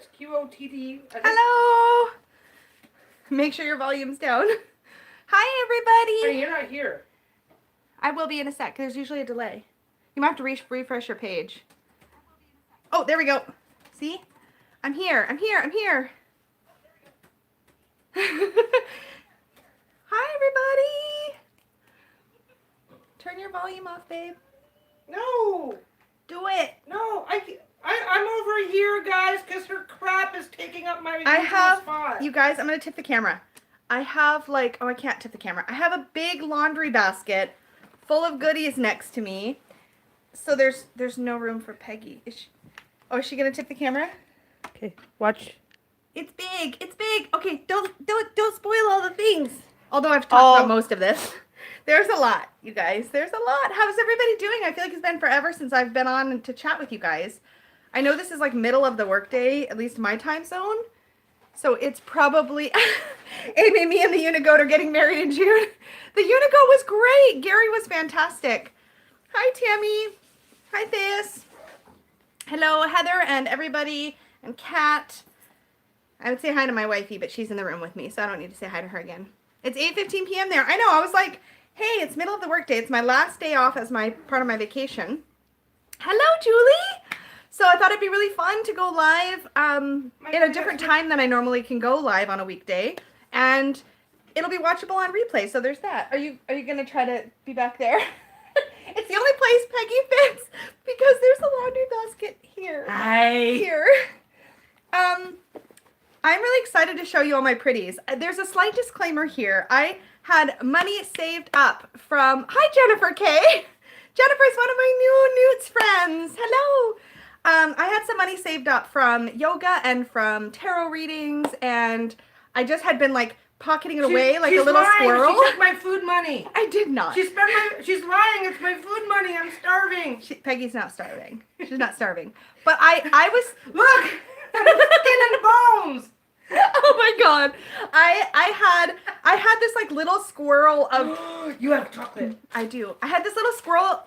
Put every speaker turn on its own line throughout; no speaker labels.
QOTD.
Hello! Make sure your volume's down. Hi, everybody!
Hey, you're not here.
I will be in a sec. There's usually a delay. You might have to refresh your page. Oh, there we go. See? I'm here. I'm here. I'm here. Hi, everybody! Turn your volume off, babe.
No!
Do it.
No, I'm over here, guys, because her crap is taking up my spot.
You guys, I'm going to tip the camera. I have like, oh, I can't tip the camera. I have a big laundry basket full of goodies next to me. So there's no room for Peggy. Is she going to tip the camera?
Okay, watch.
It's big. It's big. Okay, don't spoil all the things. Although I've talked about most of this. There's a lot, you guys. There's a lot. How's everybody doing? I feel like it's been forever since I've been on to chat with you guys. I know this is like middle of the workday, at least my time zone. So it's probably Amy, me, and the Unigoat are getting married in June. The Unigoat was great. Gary was fantastic. Hi, Tammy. Hi, Theus. Hello, Heather and everybody and Kat. I would say hi to my wifey, but she's in the room with me, so I don't need to say hi to her again. It's 8:15 p.m. there. I know. I was like, hey, it's middle of the workday. It's my last day off as my part of my vacation. Hello, Julie. So I thought it'd be really fun to go live in a different time than I normally can go live on a weekday, and it'll be watchable on replay. So there's that. Are you gonna try to be back there? It's the only place Peggy fits because there's a laundry basket here.
Hi.
Here. I'm really excited to show you all my pretties. There's a slight disclaimer here. I had money saved up from, hi Jennifer K. Jennifer's one of my new Newts friends. Hello. I had some money saved up from yoga and from tarot readings, and I just had been like pocketing it away like a little squirrel.
She took my food money.
I did not.
She's lying. It's my food money. I'm starving.
Peggy's not starving. She's not starving. But I was
look. Skin and bones.
Oh my god. I had this like little squirrel of
You have chocolate.
I do. I had this little squirrel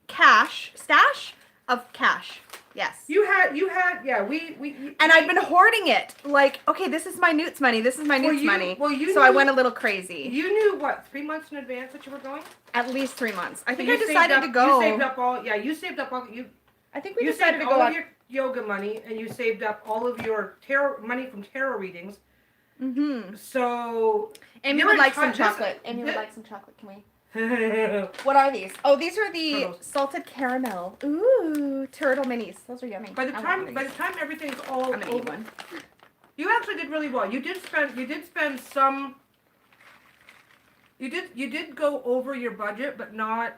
stash of cash. Yes.
You had yeah, we
and I've been hoarding it. Like, okay, this is my Newts money. This is my Newts money. So I went a little crazy.
You knew what, 3 months in advance that you were going?
At least 3 months. I think I decided to go.
You saved up all you saved up all
I think we decided to go
all of your yoga money, and you saved up all of your tarot money from tarot readings.
Mm-hmm.
So
Amy would like some chocolate. Amy would like some chocolate. Can we? What are these? Oh, these are the
Turtles.
Salted caramel. Ooh, turtle minis. Those are yummy.
By the time everything's all
I'm gonna eat one.
You actually did really well. You did spend some. You did go over your budget, but not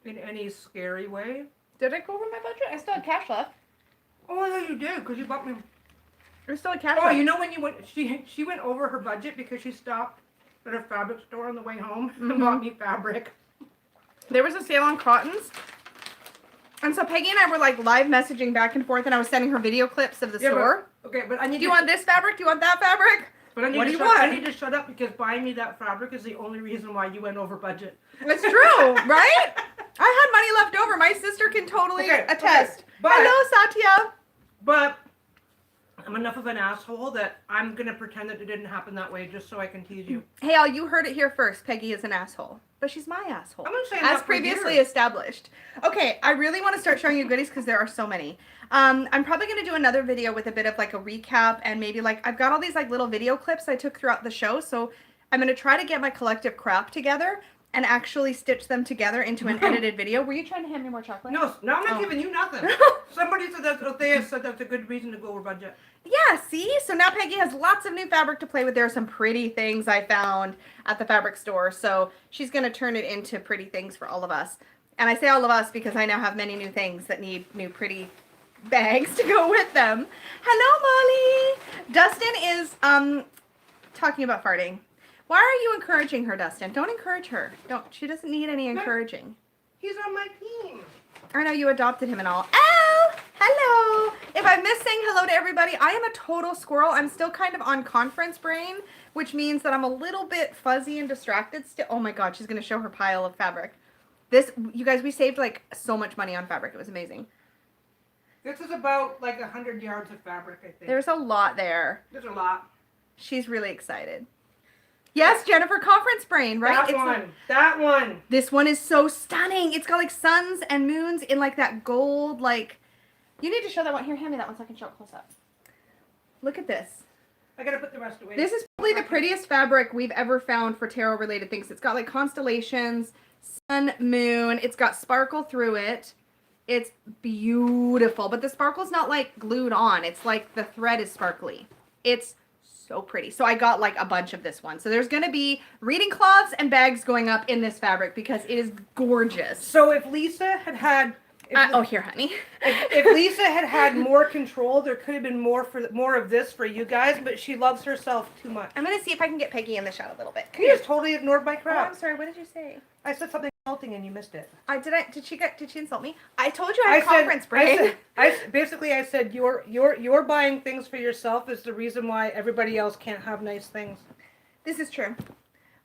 in any scary way.
Did I go over my budget? I still had cash left.
Oh yeah, you did, because you bought me.
There's still a cash
left.
left.
You know when you went, she went over her budget because she stopped at a fabric store on the way home and bought me fabric.
There was a sale on cottons. And so Peggy and I were like live messaging back and forth, and I was sending her video clips of the store.
But I need.
Do you want this fabric? Do you want that fabric?
But what do you want? I need to shut up because buying me that fabric is the only reason why you went over budget.
It's true, right? I had money left over. My sister can totally attest.
Okay. But,
hello, Satya.
But I'm enough of an asshole that I'm going to pretend that it didn't happen that way just so I can tease you.
Hey, all, you heard it here first. Peggy is an asshole. But she's my asshole.
I'm going to say
as previously established. Okay, I really want to start showing you goodies because there are so many. I'm probably going to do another video with a bit of like a recap and maybe like I've got all these like little video clips I took throughout the show. So I'm going to try to get my collective crap together and actually stitch them together into an edited video. Were you trying to hand me more chocolate?
No, I'm not giving you nothing. Somebody said that's a good reason to go over budget.
Yeah, see? So now Peggy has lots of new fabric to play with. There are some pretty things I found at the fabric store. So she's going to turn it into pretty things for all of us. And I say all of us because I now have many new things that need new pretty bags to go with them. Hello, Molly. Dustin is talking about farting. Why are you encouraging her, Dustin? Don't encourage her. Don't. She doesn't need any encouraging.
He's on my team.
I know you adopted him and all. Oh, hello. If I miss saying hello to everybody, I am a total squirrel. I'm still kind of on conference brain, which means that I'm a little bit fuzzy and distracted still. Oh my God, she's going to show her pile of fabric. You guys, we saved like so much money on fabric. It was amazing.
This is about like 100 yards of fabric, I think.
There's a lot there.
There's a lot.
She's really excited. Yes, Jennifer, conference brain, right?
That one.
This one is so stunning. It's got like suns and moons in like that gold, like, you need to show that one. Here, hand me that one so I can show it close up. Look at this.
I gotta put the rest away.
This is probably the prettiest fabric we've ever found for tarot related things. It's got like constellations, sun, moon. It's got sparkle through it. It's beautiful, but the sparkle's not like glued on. It's like the thread is sparkly. It's so pretty. So I got like a bunch of this one. So there's going to be reading cloths and bags going up in this fabric because it is gorgeous.
So if Lisa had
oh, here, honey.
if Lisa had more control, there could have been more of this for you guys, but she loves herself too much.
I'm going to see if I can get Peggy in the shot a little bit.
You just totally ignored my
Oh,
crap.
I'm sorry. What did you say?
I said something insulting and you missed it.
Did she insult me? I told you I had conference brain.
I said you're buying things for yourself is the reason why everybody else can't have nice things.
This is true.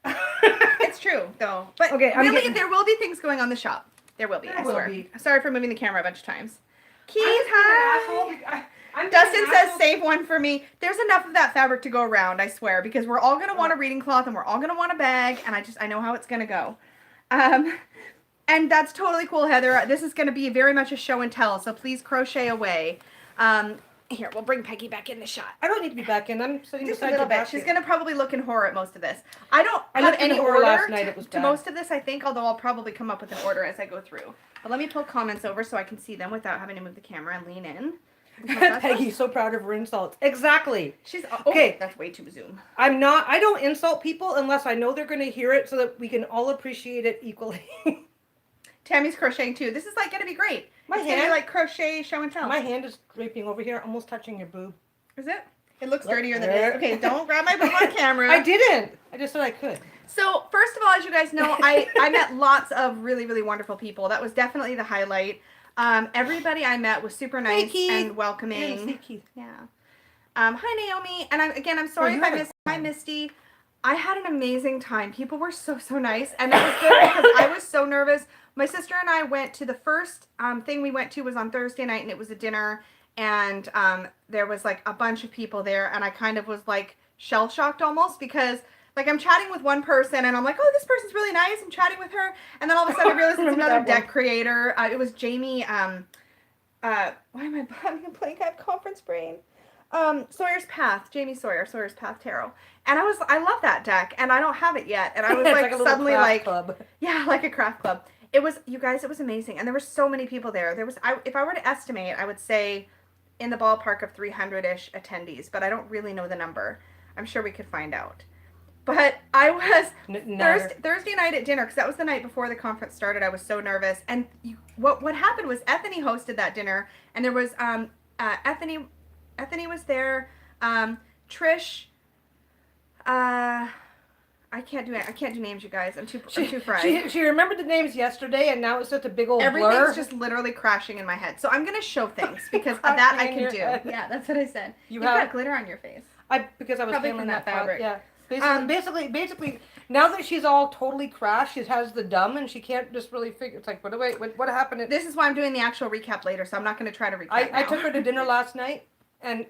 It's true though. But
okay,
there will be things going on the shop. There will be. I swear. Sorry for moving the camera a bunch of times. Keith, hi. Dustin says save one for me. There's enough of that fabric to go around, I swear, because we're all gonna want a reading cloth and we're all gonna want a bag, and I know how it's gonna go. And that's totally cool, Heather. This is gonna be very much a show and tell, so please crochet away. Here, we'll bring Peggy back in the shot.
I don't need to be back in. I'm sitting
just
beside
a little
the
bit.
basket.
She's gonna probably look in horror at most of this. I don't have
looked in
any
horror
order
last night. It was
to
bad.
most of this, I think, although I'll probably come up with an order as I go through. But let me pull comments over so I can see them without having to move the camera and lean in.
Peggy's so proud of her insults. Exactly.
She's
okay.
That's way too zoom.
I don't insult people unless I know they're going to hear it so that we can all appreciate it equally.
Tammy's crocheting too. This is like going to be great. It's gonna be like crochet show and tell.
My hand is draping over here, almost touching your boob.
Is it? It looks dirtier than it is. Okay, don't grab my boob on camera.
I didn't. I just said I could.
So first of all, as you guys know, I met lots of really, really wonderful people. That was definitely the highlight. Everybody I met was super nice and welcoming. Yeah. Hi Naomi, and I'm sorry if I missed. Hi Misty. I had an amazing time. People were so nice, and that was good because I was so nervous. My sister and I went to the first thing we went to was on Thursday night, and it was a dinner, and there was like a bunch of people there, and I kind of was like shell shocked almost because. Like, I'm chatting with one person, and I'm like, oh, this person's really nice. I'm chatting with her. And then all of a sudden, I realized it's another deck creator. It was Jamie, why am I having a blank? I have conference brain. Sawyer's Path. Jamie Sawyer, Sawyer's Path Tarot. And I love that deck, and I don't have it yet. And I was like suddenly like, club. Yeah, like a craft club. It was, you guys, it was amazing. And there were so many people there. There was, if I were to estimate, I would say in the ballpark of 300-ish attendees, but I don't really know the number. I'm sure we could find out. But I was Thursday night at dinner because that was the night before the conference started. I was so nervous, and what happened was Ethany hosted that dinner, and there was Ethany was there, Trish. I can't do names, you guys. I'm too fried.
She remembered the names yesterday, and now it's just a big old blur.
Everything's just literally crashing in my head. So I'm gonna show things because that I can do.
Head.
Yeah, that's what I said. You've got glitter on your face.
Because I was
probably
feeling
that fabric.
Yeah. Basically, now that she's all totally crashed, she has the dumb, and she can't just really figure. It's like, what happened?
This is why I'm doing the actual recap later, so I'm not going to try to recap.
I took her to dinner last night, and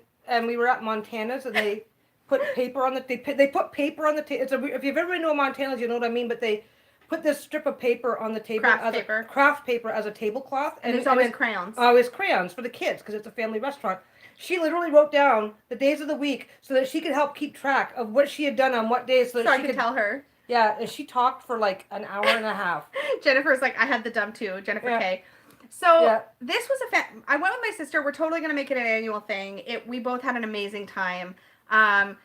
we were at Montana's, and they put paper on the they put paper on the table. If you've ever been to a Montana's, you know what I mean. But they put this strip of paper on the table craft paper as a tablecloth,
and there's always crayons.
Always crayons for the kids because it's a family restaurant. She literally wrote down the days of the week so that she could help keep track of what she had done on what days. So
I could tell her.
Yeah, and she talked for like an hour and a half.
Jennifer's like, I had the dumb too. Jennifer K. So this was I went with my sister. We're totally going to make it an annual thing. We both had an amazing time.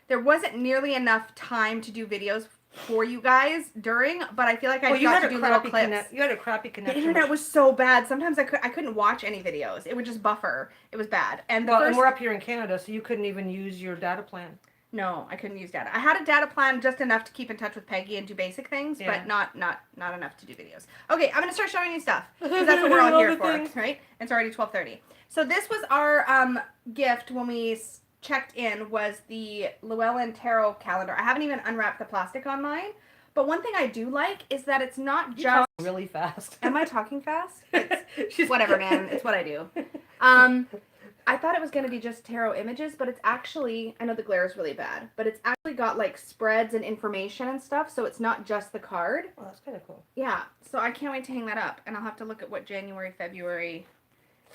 There wasn't nearly enough time to do videos for you guys during, but I feel like I got to do little clips.
You had a crappy connection.
The internet was so bad. Sometimes I couldn't watch any videos. It would just buffer. It was bad. And
and we're up here in Canada, so you couldn't even use your data plan.
No, I couldn't use data. I had a data plan just enough to keep in touch with Peggy and do basic things, but not enough to do videos. Okay, I'm gonna start showing you stuff because that's what we're all here for, right? It's already 12:30. So this was our gift when we checked in was the Llewellyn tarot calendar. I haven't even unwrapped the plastic on mine, but one thing I do like is that it's not just
really fast.
Am I talking fast? It's whatever, man. It's what I do. I thought it was going to be just tarot images, but it's actually, I know the glare is really bad, but it's actually got like spreads and information and stuff, so it's not just the card.
Oh, that's kind of cool.
Yeah, so I can't wait to hang that up, and I'll have to look at what January, February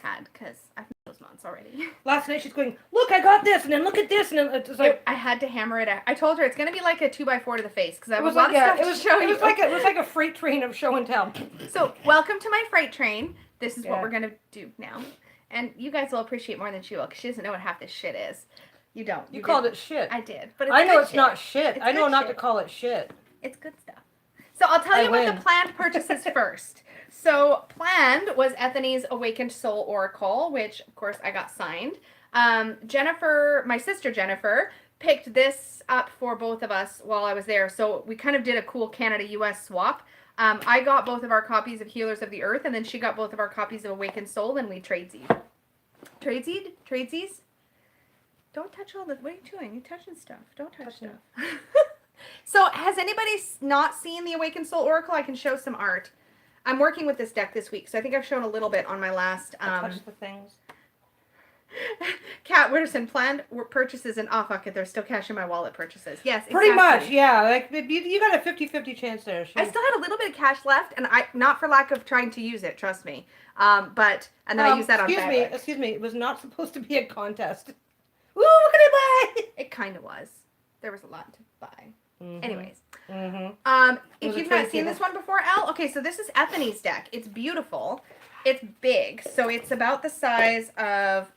had, because I've made those months already.
Last night she's going, look, I got this, and then look at this, and then it's like...
I had to hammer it out. I told her it's going to be like a 2x4 to the face, because I have a lot of stuff to show you.
It was like a freight train of show and tell.
So, welcome to my freight train. This is what we're going to do now. And you guys will appreciate more than she will, because she doesn't know what half this shit is. You don't.
You called it shit.
I did. But it's
I know
good
it's
shit.
not shit.
It's
I know
good
not
shit.
to call it shit.
It's good stuff. So I'll tell you about the planned purchases first. So planned was Ethany's Awakened Soul Oracle, which of course I got signed. Jennifer, my sister Jennifer, picked this up for both of us while I was there. So we kind of did a cool Canada-US swap. I got both of our copies of Healers of the Earth, and then she got both of our copies of Awakened Soul, and we tradesied. Tradesies? Don't touch all the... What are you doing? You're touching stuff. Don't touch stuff. So, has anybody not seen the Awakened Soul Oracle? I can show some art. I'm working with this deck this week, so I think I've shown a little bit on my last...
touch the things.
Kat Witterson, planned purchases, and oh, fuck it, there's still cash in my wallet purchases. Yes, exactly.
Pretty much, yeah. Like, you got a 50-50 chance there.
I still had a little bit of cash left, and not for lack of trying to use it, trust me. And then I used that on fabric.
Excuse me, it was not supposed to be a contest. Ooh, what can I buy?
It kind of was. There was a lot to buy.
Mm-hmm.
Anyways.
Mm-hmm.
If you've not seen this one before, Elle, okay, so this is Ethany's deck. It's beautiful. It's big, so it's about the size of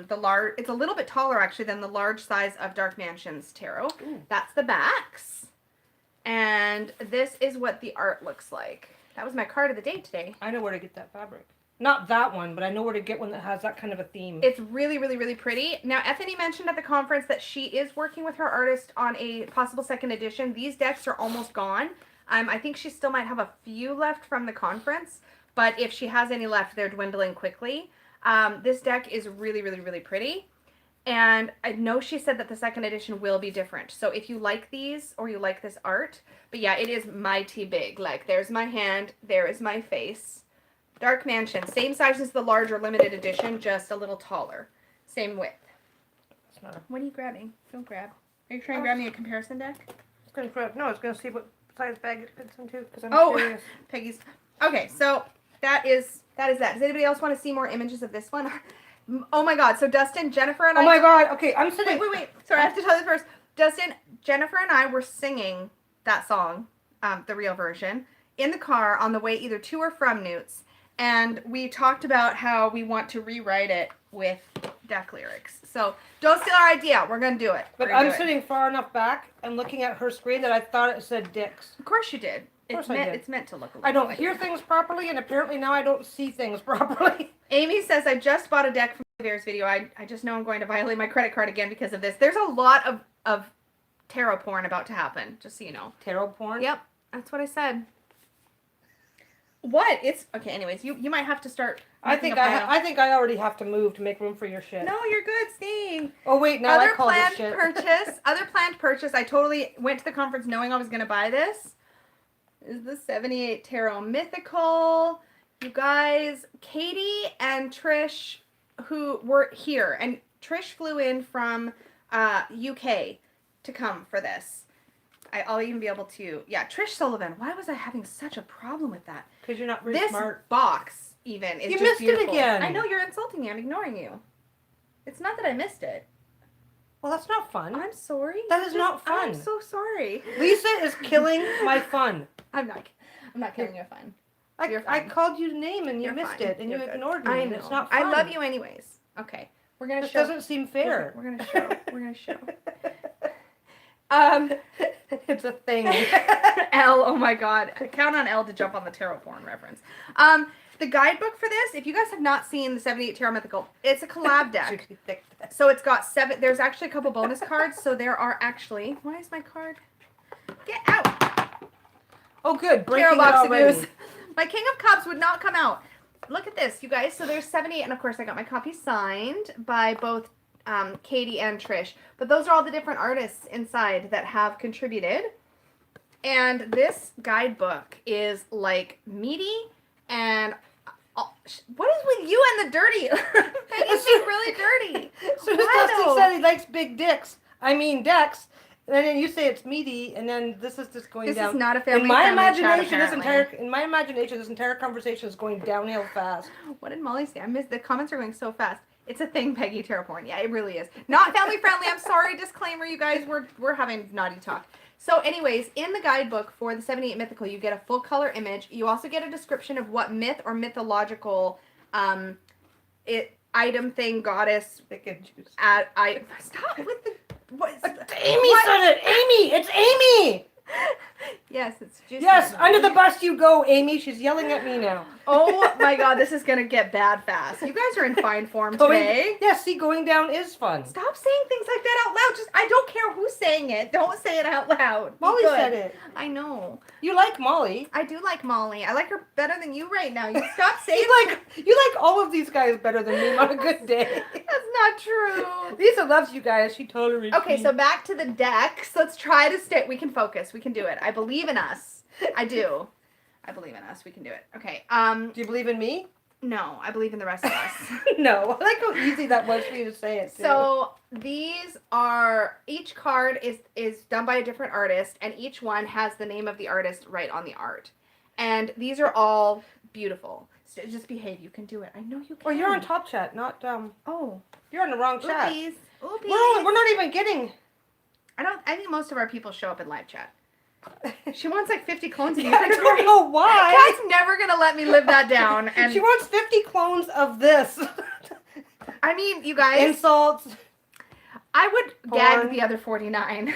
the large. It's a little bit taller actually than the large size of Dark Mansion's tarot. Ooh. That's the backs, and this is what the art looks like. That was my card of the day today.
I know where to get that fabric. Not that one, but I know where to get one that has that kind of a theme.
It's really, really, really pretty. Now, Ethany mentioned at the conference that she is working with her artist on a possible second edition. These decks are almost gone. I think she still might have a few left from the conference, but if she has any left, they're dwindling quickly. This deck is really, really, really pretty. And I know she said that the second edition will be different. So if you like these or you like this art, but yeah, it is mighty big. Like, there's my hand, there is my face. Dark Mansion, same size as the larger limited edition, just a little taller. Same width. What are you grabbing? Don't grab. Are you trying to grab me a comparison deck?
No, I was going to see what size bag it fits into, because I'm curious.
Peggy's. Okay, so that is that. Does anybody else want to see more images of this one? Oh my god, so Dustin, Jennifer, and I...
Oh my god, okay, I'm sitting...
Wait. Sorry, I have to tell you first. Dustin, Jennifer, and I were singing that song, the real version, in the car on the way either to or from Newt's. And we talked about how we want to rewrite it with deck lyrics. So don't steal our idea. We're going to do it.
But I'm sitting far enough back and looking at her screen that I thought it said dicks.
Of course you did.
Of course I did.
It's meant to look a little
I don't hear things properly, and apparently now I don't see things properly.
Amy says, I just bought a deck from Bear's video. I just know I'm going to violate my credit card again because of this. There's a lot of tarot porn about to happen, just so you know.
Tarot porn?
Yep. That's what I said. What? It's okay. Anyways, you might have to start.
I think I already have to move to make room for your shit.
No, you're good. Stay.
Oh wait, now I called it shit.
Other planned purchase. I totally went to the conference knowing I was going to buy this. Is the 78 Tarot Mythical. You guys, Katie and Trish, who were here, and Trish flew in from UK to come for this. I'll even be able to, yeah, Trish Sullivan. Why was I having such a problem with that?
Because you're not very smart.
This box, even, is
you
just
missed
beautiful.
it again.
I know, you're insulting me. I'm ignoring you. It's not that I missed it.
Well, that's not fun.
I'm sorry.
That is not fun.
I'm so sorry.
Lisa is killing my fun.
I'm not killing your fun.
I called you a name and you missed it and you ignored me.
I know.
It's not fun.
I love you anyways. Okay. We're going to show.
This doesn't seem fair.
We're going to show. We're going to show.
It's a thing.
Elle, oh my god. Count on Elle to jump on the tarot porn reference. The guidebook for this, if you guys have not seen the 78 Tarot Mythical, it's a collab deck. So it's got 7, there's actually a couple bonus cards, so there are actually, why is my card? Get out!
Oh good, breaking
Tarot box
it already.
abuse. My King of Cups would not come out. Look at this, you guys. So there's 78, and of course I got my copy signed by both Katie and Trish. But those are all the different artists inside that have contributed. And this guidebook is like meaty and Oh, what is with you and the dirty? Peggy's being really dirty.
So this Dustin said he likes big dicks. I mean decks. And then you say it's meaty, and then this is just going down.
This is not a family
in my
friendly
imagination,
chat,
in my imagination, this entire conversation is going downhill fast.
What did Molly say? I missed the comments are going so fast. It's a thing, Peggy, tarot porn. Yeah, it really is. Not family friendly. I'm sorry. Disclaimer, you guys. We're having naughty talk. So anyways, in the guidebook for the 78 Mythical, you get a full color image. You also get a description of what myth or mythological item thing, goddess. Stop with the...
Amy said it! Amy! It's Amy!
Yes, it's juicy.
Yes, under the bus you go, Amy. She's yelling at me now.
Oh my god, this is going to get bad fast. You guys are in fine form today.
Yeah, see, going down is fun.
Stop saying things like that out loud. I don't care who's saying it. Don't say it out loud.
Molly said it.
I know.
You like Molly.
I do like Molly. I like her better than you right now. You stop saying
you like all of these guys better than me on a good day.
That's not true.
Lisa loves you guys. She tolerates
Okay,
me.
so back to the decks. Let's try to stay. We can focus. We can do it. I believe in us. I do. I believe in us. We can do it. Okay.
Do you believe in me?
No, I believe in the rest of us.
No. I like how easy that was for you to say it, too.
So these are, each card is done by a different artist, and each one has the name of the artist right on the art. And these are all beautiful. So just behave. You can do it. I know you can.
Well, you're on Top Chat, not,
Oh.
You're on the wrong chat.
Oopies.
We're not even getting...
I think most of our people show up in live chat. She wants like 50 clones of you.
I don't know why.
Cat's never gonna let me live that down. And
she wants 50 clones of this.
I mean, you guys.
Insults.
I would gag the other 49.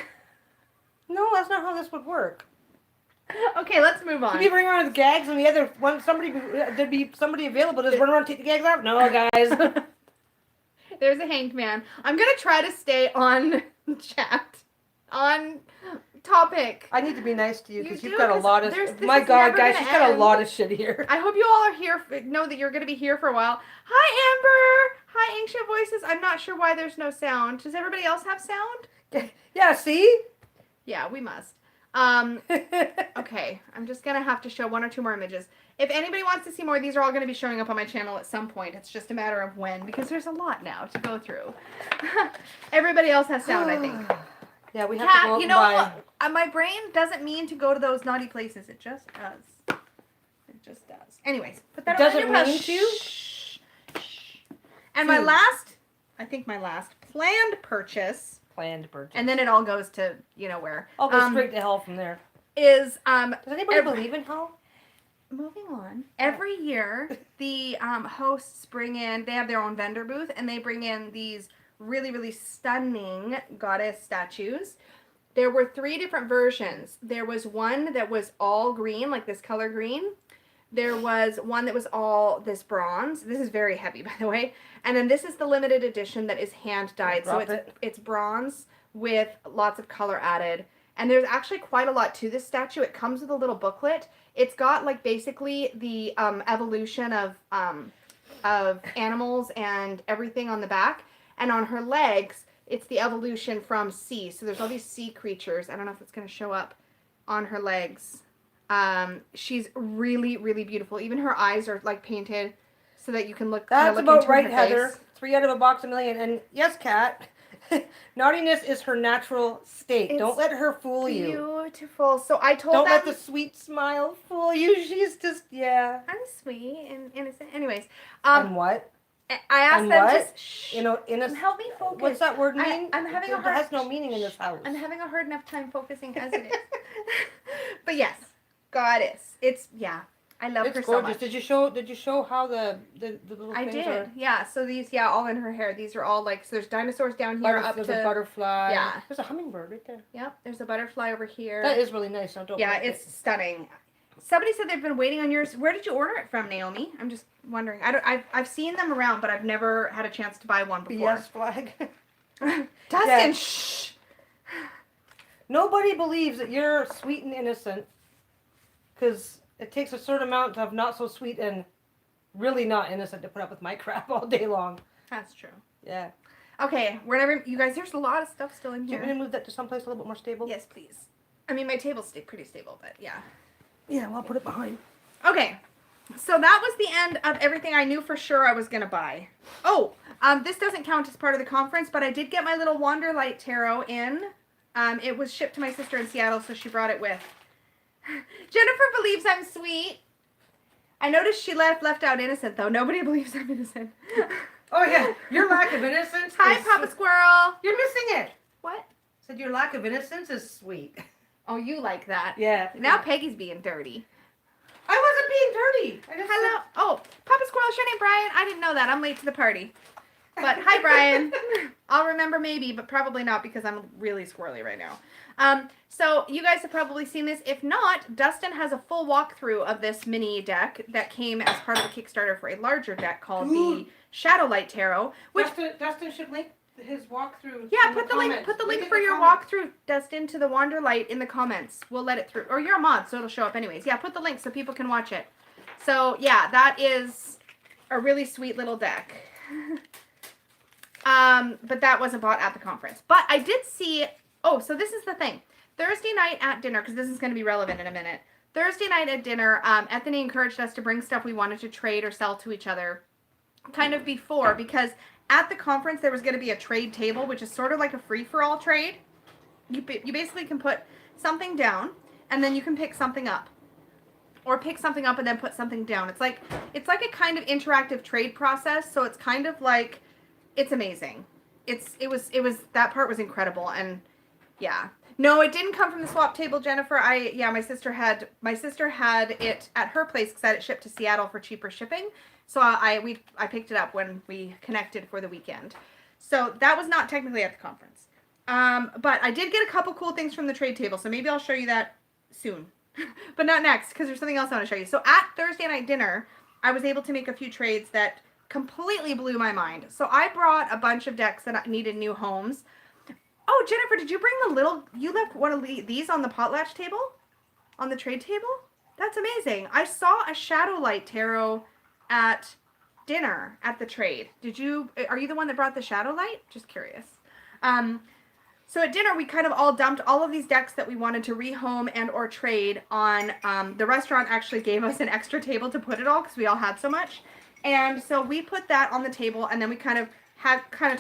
No, that's not how this would work.
Okay, let's move on.
Could you bring around the gags and the other one? There'd be somebody available to just run around and take the gags out. No, guys.
There's a hanged man. I'm gonna try to stay on chat, on topic.
I need to be nice to you because you've
do,
got a lot of. My God, guys, she's got a lot of shit here.
I hope you all are here. Know that you're gonna be here for a while. Hi, Amber. Hi, Ancient Voices. I'm not sure why there's no sound. Does everybody else have sound?
Yeah. See.
Yeah, we must. Okay, I'm just gonna have to show one or two more images. If anybody wants to see more, these are all going to be showing up on my channel at some point. It's just a matter of when, because there's a lot now to go through. Everybody else has sound, I think.
Yeah, we have to go.
You know, my brain doesn't mean to go to those naughty places. It just does. It just does. Anyways, put that on your
mean to.
Shh. And my last planned purchase. And then it all goes to, you know where.
I'll go straight to hell from there.
Does
anybody believe in hell?
Moving on. Every year, the hosts bring in, they have their own vendor booth, and they bring in these really, really stunning goddess statues. There were 3 different versions. There was one that was all green, like this color green. There was one that was all this bronze. This is very heavy, by the way. And then this is the limited edition that is hand dyed. So it's bronze with lots of color added. And there's actually quite a lot to this statue. It comes with a little booklet. It's got like basically the evolution of animals and everything on the back. And on her legs, it's the evolution from sea. So there's all these sea creatures. I don't know if it's going to show up on her legs. She's really, really beautiful. Even her eyes are like painted so that you can look.
That's
look
about
into
right,
her
Heather.
face.
3 out of a box a million. And yes, Kat, naughtiness is her natural state. Don't let her fool you.
Beautiful. So I told
Don't
them.
let the sweet smile fool you. She's just, yeah.
I'm sweet and innocent. Anyways.
And what?
I asked
and
them
what?
to shh.
You know, innocent.
Help me focus.
What's that word mean?
I'm having a hard.
It has no meaning in this house.
I'm having a hard enough time focusing as it is. But yes, goddess. It's I love her
gorgeous.
so much.
Did you show how the little
I
things
did.
are?
Yeah. So these, all in her hair. These are all like, so there's dinosaurs down here up to.
There's a butterfly.
Yeah.
There's a hummingbird right there.
Yep. There's a butterfly over here.
That is really nice.
It's stunning. Somebody said they've been waiting on yours. Where did you order it from, Naomi? I'm just wondering. I've seen them around, but I've never had a chance to buy one before.
BS flag.
Dustin, shh.
Nobody believes that you're sweet and innocent, because it takes a certain amount of not so sweet and really not innocent to put up with my crap all day long.
That's true.
Yeah.
Okay, whenever you guys, there's a lot of stuff still in
Do
here.
you want me to move that to someplace a little bit more stable?
Yes, please. I mean, my table's pretty stable, but yeah.
Yeah, well, I'll put it behind.
Okay. So that was the end of everything I knew for sure I was going to buy. Oh, this doesn't count as part of the conference, but I did get my little Wanderlight Tarot in. It was shipped to my sister in Seattle, so she brought it with. Jennifer believes I'm sweet. I noticed she left out innocent, though. Nobody believes I'm innocent.
Oh, yeah. Your lack of innocence.
Hi, Papa Squirrel.
You're missing it.
What?
Said your lack of innocence is sweet.
Oh, you like that.
Yeah.
Now Peggy's being dirty.
I wasn't being dirty.
Hello. Oh, Papa Squirrel's your name, Brian? I didn't know that. I'm late to the party. But hi, Brian. I'll remember maybe, but probably not because I'm really squirrely right now. So you guys have probably seen this. If not, Dustin has a full walkthrough of this mini deck that came as part of the Kickstarter for a larger deck called the Shadowlight Tarot. Which
Dustin should link his walkthrough.
Yeah, put the link for your walkthrough, Dustin, to the Wanderlight in the comments. We'll let it through. Or you're a mod, so it'll show up anyways. Yeah, put the link so people can watch it. So yeah, that is a really sweet little deck. But that wasn't bought at the conference. But I did see, oh, so this is the thing. Thursday night at dinner, because this is going to be relevant in a minute. Thursday night at dinner, Anthony encouraged us to bring stuff we wanted to trade or sell to each other kind of before, because at the conference there was going to be a trade table, which is sort of like a free-for-all trade. You basically can put something down, and then you can pick something up. Or pick something up and then put something down. It's like a kind of interactive trade process, so it's kind of like, it's amazing. It was that part was incredible, and yeah. No, it didn't come from the swap table, Jennifer. My sister had it at her place because I had it shipped to Seattle for cheaper shipping. So I picked it up when we connected for the weekend. So that was not technically at the conference. But I did get a couple cool things from the trade table, so maybe I'll show you that soon. But not next, because there's something else I want to show you. So at Thursday night dinner, I was able to make a few trades that completely blew my mind. So I brought a bunch of decks that needed new homes. Oh, Jennifer, did you bring you left one of these on the Potlatch table? On the trade table? That's amazing. I saw a Shadowlight Tarot at dinner at the trade. Are you the one that brought the Shadowlight? Just curious. So at dinner, we kind of all dumped all of these decks that we wanted to rehome and or trade on. The restaurant actually gave us an extra table to put it all because we all had so much. And so we put that on the table, and then we kind of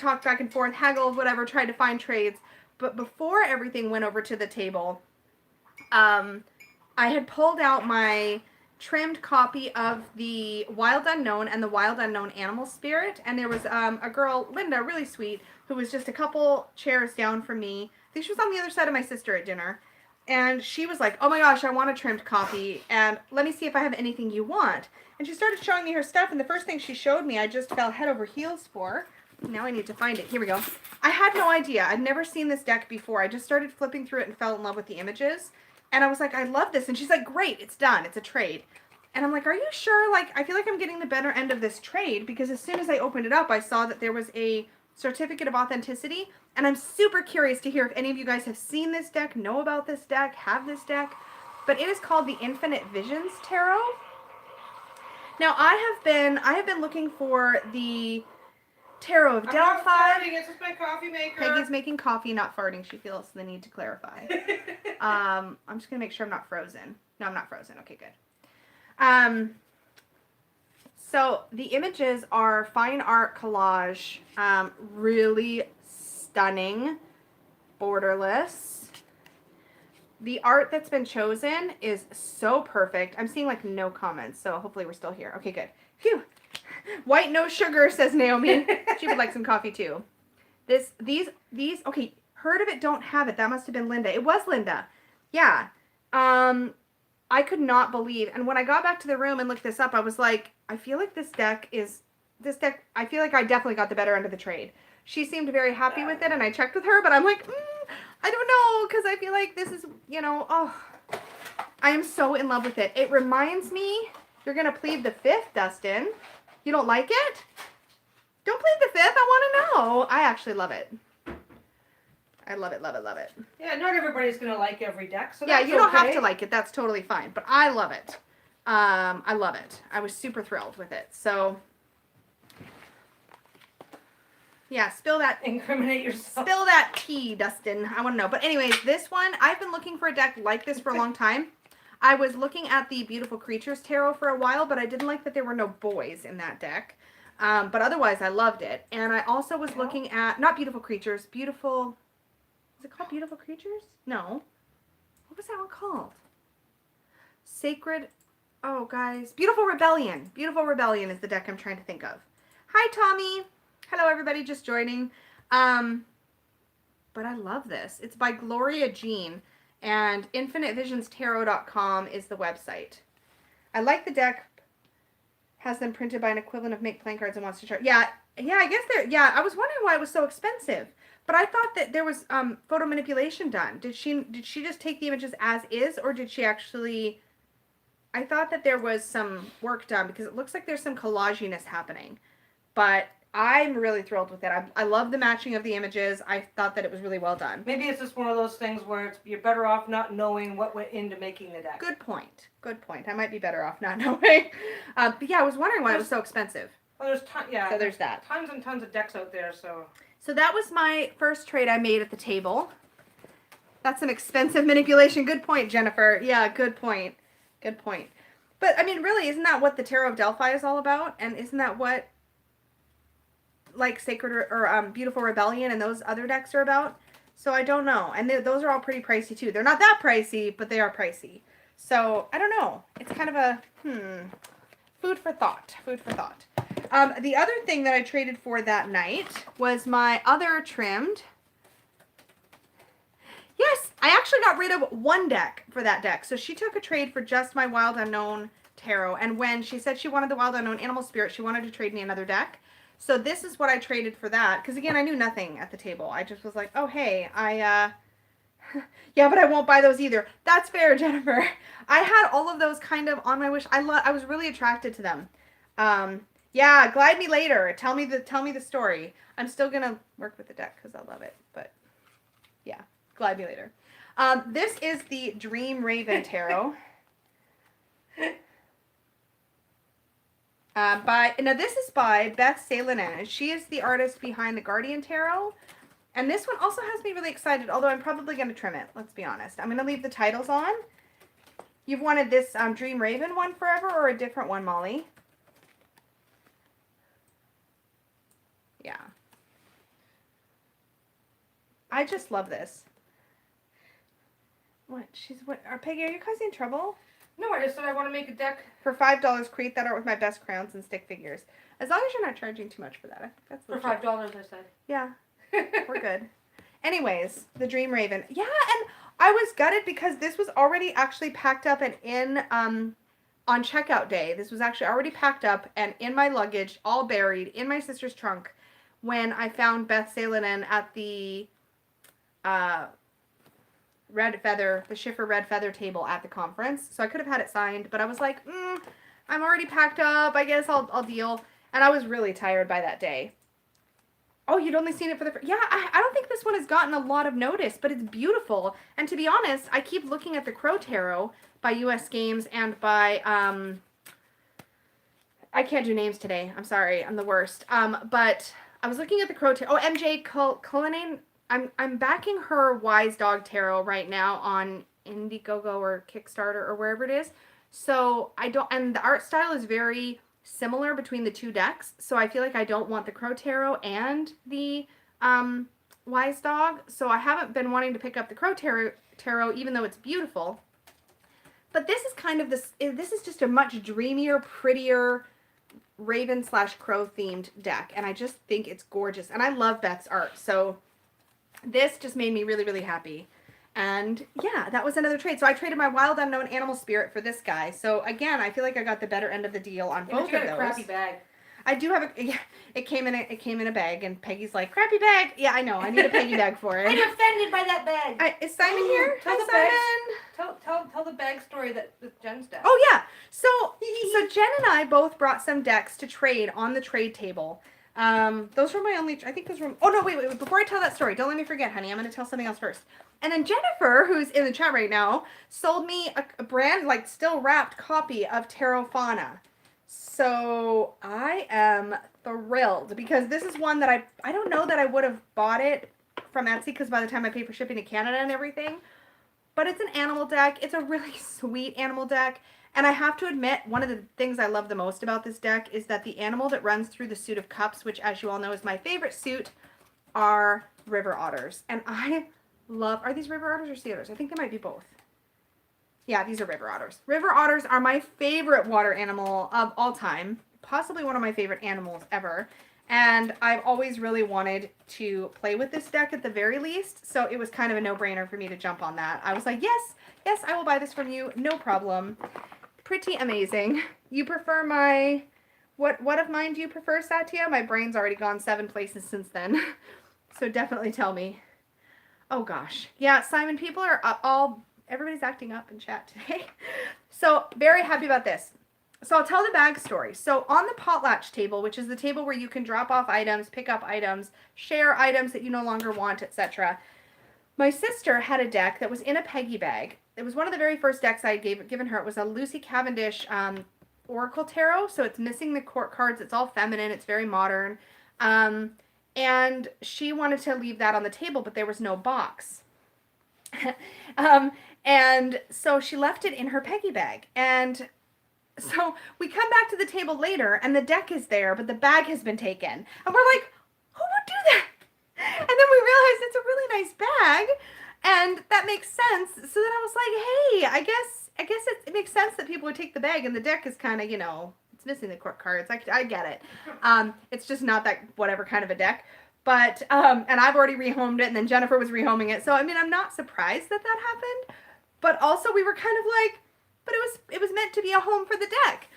talked back and forth, haggled, whatever, tried to find trades. But before everything went over to the table, I had pulled out my trimmed copy of the Wild Unknown and the Wild Unknown Animal Spirit. And there was a girl, Linda, really sweet, who was just a couple chairs down from me. I think she was on the other side of my sister at dinner. And she was like, oh my gosh, I want a trimmed copy. And let me see if I have anything you want. And she started showing me her stuff. And the first thing she showed me, I just fell head over heels for. Now I need to find it. Here we go. I had no idea. I'd never seen this deck before. I just started flipping through it and fell in love with the images. And I was like, I love this. And she's like, great, it's done. It's a trade. And I'm like, are you sure? Like, I feel like I'm getting the better end of this trade, because as soon as I opened it up, I saw that there was a certificate of authenticity. And I'm super curious to hear if any of you guys have seen this deck, know about this deck, have this deck. But it is called the Infinite Visions Tarot. Now, I have been looking for the Tarot of Delphi.
I'm not farting, it's just my coffee maker.
Peggy's making coffee, not farting. She feels the need to clarify. I'm just going to make sure I'm not frozen. No, I'm not frozen. Okay, good. So the images are fine art collage. Really stunning. Borderless. The art that's been chosen is so perfect. I'm seeing like no comments, so hopefully we're still here. Okay, good. Phew. White no sugar, says Naomi. She would like some coffee too. These, okay, heard of it, don't have it. That must have been Linda. It was Linda. Yeah. I could not believe, and when I got back to the room and looked this up, I was like, I feel like I feel like I definitely got the better end of the trade. She seemed very happy with it, and I checked with her, but I'm like, I don't know, because I feel like this is, I am so in love with it. It reminds me, you're going to plead the fifth, Dustin. You don't like it? Don't plead the fifth. I want to know. I actually love it. I love it, love it, love it.
Yeah, not everybody's going to like every deck, so
yeah,
that's
you don't
okay.
have to like it. That's totally fine. But I love it. I love it. I was super thrilled with it. So, yeah, spill that.
Incriminate yourself.
Spill that tea, Dustin. I want to know. But anyways, this one, I've been looking for a deck like this for a long time. I was looking at the Beautiful Creatures Tarot for a while, but I didn't like that there were no boys in that deck. But otherwise, I loved it. And I also was looking at, not Beautiful Creatures, Beautiful, is it called Beautiful Creatures? No. What was that one called? Sacred, oh guys, Beautiful Rebellion. Beautiful Rebellion is the deck I'm trying to think of. Hi, Tommy. Hello, everybody just joining. But I love this. It's by Gloria Jean, and infinitevisions.tarot.com is the website. I like the deck. Has them printed by an equivalent of make playing cards and wants to chart. Yeah, I guess yeah, I was wondering why it was so expensive. But I thought that there was photo manipulation done. Did she just take the images as is, or did she actually... I thought that there was some work done because it looks like there's some collaginess happening. But I'm really thrilled with it. I love the matching of the images. I thought that it was really well done.
Maybe it's just one of those things where you're better off not knowing what went into making the deck.
Good point. Good point. I might be better off not knowing. But yeah, I was wondering why it was so expensive.
Well,
So there's that.
Tons and tons of decks out there, so...
So that was my first trade I made at the table. That's some expensive manipulation. Good point, Jennifer. Yeah, good point. Good point. But, I mean, really, isn't that what the Tarot of Delphi is all about? And isn't that what... like Sacred or Beautiful Rebellion and those other decks are about? So I don't know. And those are all pretty pricey too. They're not that pricey, but they are pricey. So I don't know. It's kind of a food for thought. Food for thought. The other thing that I traded for that night was my other trimmed. Yes, I actually got rid of one deck for that deck. So she took a trade for just my Wild Unknown Tarot. And when she said she wanted the Wild Unknown Animal Spirit, she wanted to trade me another deck. So this is what I traded for that. Because, again, I knew nothing at the table. I just was like, oh, hey, yeah, but I won't buy those either. That's fair, Jennifer. I had all of those kind of on my wish. I was really attracted to them. Yeah, glide me later. Tell me the story. I'm still going to work with the deck because I love it. But, yeah, glide me later. This is the Dream Raven Tarot. Now this is by Beth Salenin, and she is the artist behind the Guardian Tarot. And this one also has me really excited, although I'm probably going to trim it, let's be honest. I'm going to leave the titles on. You've wanted this Dream Raven one forever, or a different one, Molly? Yeah. I just love this. Peggy, are you causing trouble?
No, I just said I want to make a deck.
For $5, create that art with my best crayons and stick figures. As long as you're not charging too much for that. I think that's
For $5, I said.
Yeah, we're good. Anyways, the Dream Raven. Yeah, and I was gutted because this was already actually packed up and in on checkout day. This was actually already packed up and in my luggage, all buried in my sister's trunk when I found Beth Salenin at the the Schiffer Red Feather table at the conference. So I could have had it signed, but I was like, I'm already packed up. I guess I'll deal. And I was really tired by that day. Oh, you'd only seen it for the first... Yeah, I don't think this one has gotten a lot of notice, but it's beautiful. And to be honest, I keep looking at the Crow Tarot by US Games and by... I can't do names today. I'm sorry. I'm the worst. But I was looking at the Crow Tarot. Oh, MJ Cullinane. I'm backing her Wise Dog Tarot right now on Indiegogo or Kickstarter or wherever it is. So and the art style is very similar between the two decks. So I feel like I don't want the Crow Tarot and the Wise Dog. So I haven't been wanting to pick up the Crow Tarot even though it's beautiful. But this is kind of this is just a much dreamier, prettier Raven/Crow themed deck. And I just think it's gorgeous. And I love Beth's art. So this just made me really, really happy. And yeah, that was another trade. So I traded my Wild Unknown Animal Spirit for this guy. So again, I feel like I got the better end of the deal on both of those.
A crappy bag.
I do have it came in a bag, and Peggy's like, crappy bag. Yeah, I know. I need a Peggy bag for it.
I'm offended by that bag.
Is Simon here? Hi,
Simon. Tell the bag story that Jen's deck.
Oh yeah. So Jen and I both brought some decks to trade on the trade table. Those were my only, I think those were, oh no, wait, before I tell that story, don't let me forget, honey, I'm going to tell something else first. And then Jennifer, who's in the chat right now, sold me a brand, like, still wrapped copy of Tarot Fauna. So, I am thrilled, because this is one that I don't know that I would have bought it from Etsy, because by the time I paid for shipping to Canada and everything, but it's an animal deck. It's a really sweet animal deck. And I have to admit, one of the things I love the most about this deck is that the animal that runs through the suit of cups, which as you all know is my favorite suit, are river otters. And I love, are these river otters or sea otters? I think they might be both. Yeah, these are river otters. River otters are my favorite water animal of all time, possibly one of my favorite animals ever. And I've always really wanted to play with this deck at the very least, so it was kind of a no-brainer for me to jump on that. I was like, yes, yes, I will buy this from you, no problem. Pretty amazing. You prefer my, what of mine do you prefer, Satya? My brain's already gone 7 places since then, so definitely tell me. Oh gosh. Yeah, Simon, people are everybody's acting up in chat today. So very happy about this. So I'll tell the bag story. So on the Potlatch table, which is the table where you can drop off items, pick up items, share items that you no longer want, etc. My sister had a deck that was in a Peggy bag. It was one of the very first decks I had given her. It was a Lucy Cavendish Oracle Tarot. So it's missing the court cards. It's all feminine. It's very modern. And she wanted to leave that on the table, but there was no box. And so she left it in her Peggy bag. And so we come back to the table later, and the deck is there, but the bag has been taken. And we're like, who would do that? And then we realized it's a really nice bag, and that makes sense. So then I was like, hey, I guess it makes sense that people would take the bag, and the deck is kind of, it's missing the court cards. I get it. It's just not that whatever kind of a deck. But, and I've already rehomed it, and then Jennifer was rehoming it. So, I mean, I'm not surprised that that happened. But also we were kind of like, but it was meant to be a home for the deck.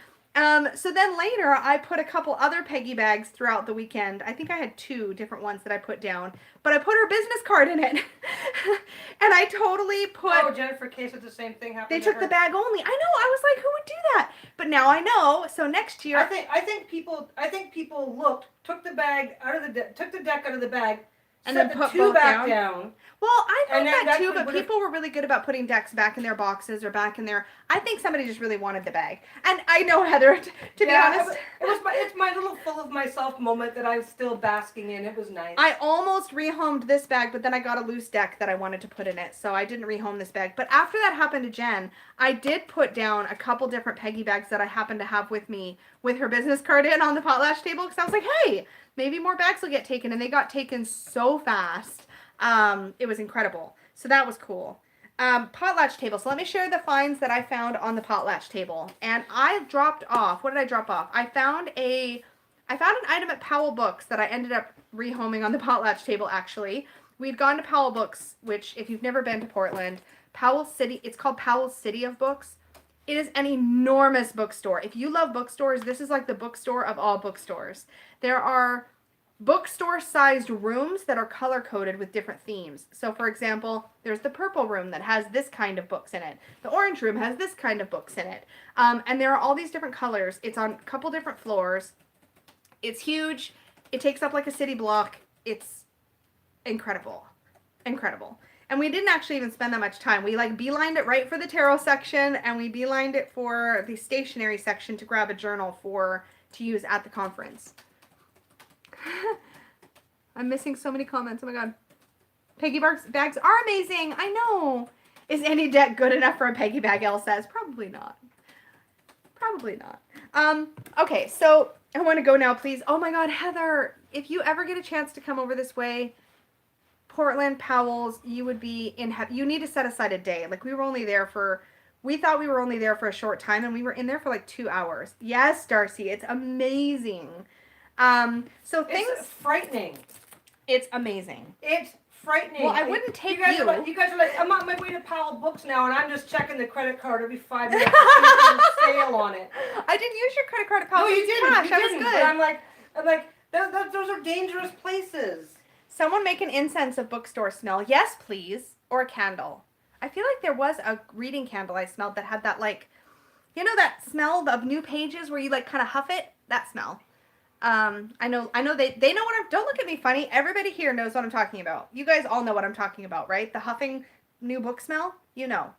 So then later I put a couple other Peggy bags throughout the weekend. I think I had 2 different ones that I put down, but I put her business card in it. And I totally put...
Oh, Jennifer Case with the same thing happened.
They took the bag only. I know. I was like, who would do that? But now I know. So next year...
I think people looked, took the bag out of the took the deck out of the bag,
and
set
then
the
put
2
both
back
down. Well, I think that too, but
would've...
people were really good about putting decks back in their boxes or back in their... I think somebody just really wanted the bag. And I know, Heather, to be honest...
It's my little full of myself moment that I'm still basking in. It was nice.
I almost rehomed this bag, but then I got a loose deck that I wanted to put in it, so I didn't rehome this bag. But after that happened to Jen, I did put down a couple different Peggy bags that I happened to have with me with her business card in on the Potlatch table, because I was like, hey, maybe more bags will get taken, and they got taken so fast. It was incredible. So that was cool. Potlatch table. So let me share the finds that I found on the Potlatch table. And I dropped off. What did I drop off? I found an item at Powell Books that I ended up rehoming on the Potlatch table, actually. We'd gone to Powell Books, which, if you've never been to Portland, Powell City, it's called Powell's City of Books. It is an enormous bookstore. If you love bookstores, this is like the bookstore of all bookstores. There are bookstore-sized rooms that are color-coded with different themes. So, for example, there's the purple room that has this kind of books in it. The orange room has this kind of books in it. And there are all these different colors. It's on a couple different floors. It's huge. It takes up like a city block. It's incredible. Incredible. And we didn't actually even spend that much time. We like beelined it right for the tarot section, and we beelined it for the stationery section to grab a journal to use at the conference. I'm missing so many comments. Oh my god. Peggy bags are amazing. I know. Is any deck good enough for a Peggy bag, Elle says? Probably not. Probably not. Okay, so I want to go now, please. Oh my god, Heather, if you ever get a chance to come over this way, Portland, Powell's, you would be in heaven. You need to set aside a day. Like, we thought we were only there for a short time, and we were in there for like 2 hours. Yes, Darcy, it's amazing.
It's frightening.
It's amazing.
It's frightening.
Well, I wouldn't take you.
You guys are like, I'm on my way to Powell Books now, and I'm just checking the credit card every 5 minutes to see if there's a sale on it.
I didn't use your credit card at Powell.
No, you didn't.
Cash.
You
I was
didn't.
good.
But I'm like, those are dangerous places.
Someone make an incense of bookstore smell. Yes, please. Or a candle. I feel like there was a reading candle I smelled that had that, like, you know that smell of new pages where you like kind of huff it? That smell. I know they know don't look at me funny. Everybody here knows what I'm talking about. You guys all know what I'm talking about, right? The huffing new book smell, you know.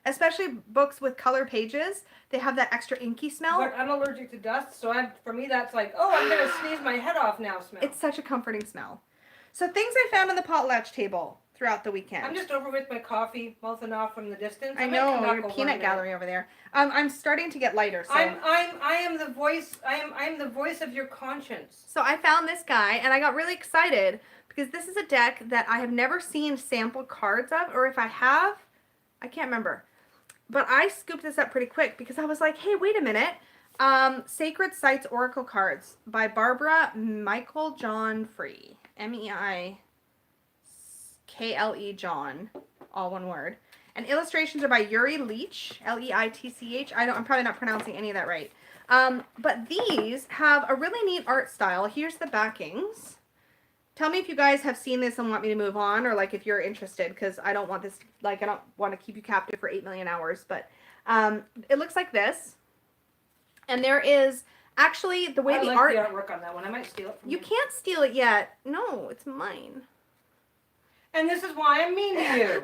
Especially books with color pages, they have that extra inky smell.
But I'm allergic to dust, so for me that's like, oh, I'm going to sneeze my head off now smell.
It's such a comforting smell. So things I found on the Potlatch table throughout the weekend.
I'm just over with my coffee, mouthing off from the distance.
I know your peanut gallery over there. I'm starting to get lighter. So
I am the voice. I am the voice of your conscience.
So I found this guy, and I got really excited because this is a deck that I have never seen sample cards of, or if I have, I can't remember. But I scooped this up pretty quick because I was like, hey, wait a minute. Sacred Sites Oracle Cards by Barbara Michael John Free. Meikle John, all one word. And illustrations are by Yuri Leitch, Leitch. I'm probably not pronouncing any of that right. But these have a really neat art style. Here's the backings. Tell me if you guys have seen this and want me to move on, or like if you're interested, because I don't want this, like I don't want to keep you captive for 8 million hours. But it looks like this. And there is actually the way
I
the
like
art.
the artwork on that one. I might steal it from you.
You can't steal it yet. No, it's mine.
And this is why I'm mean to you.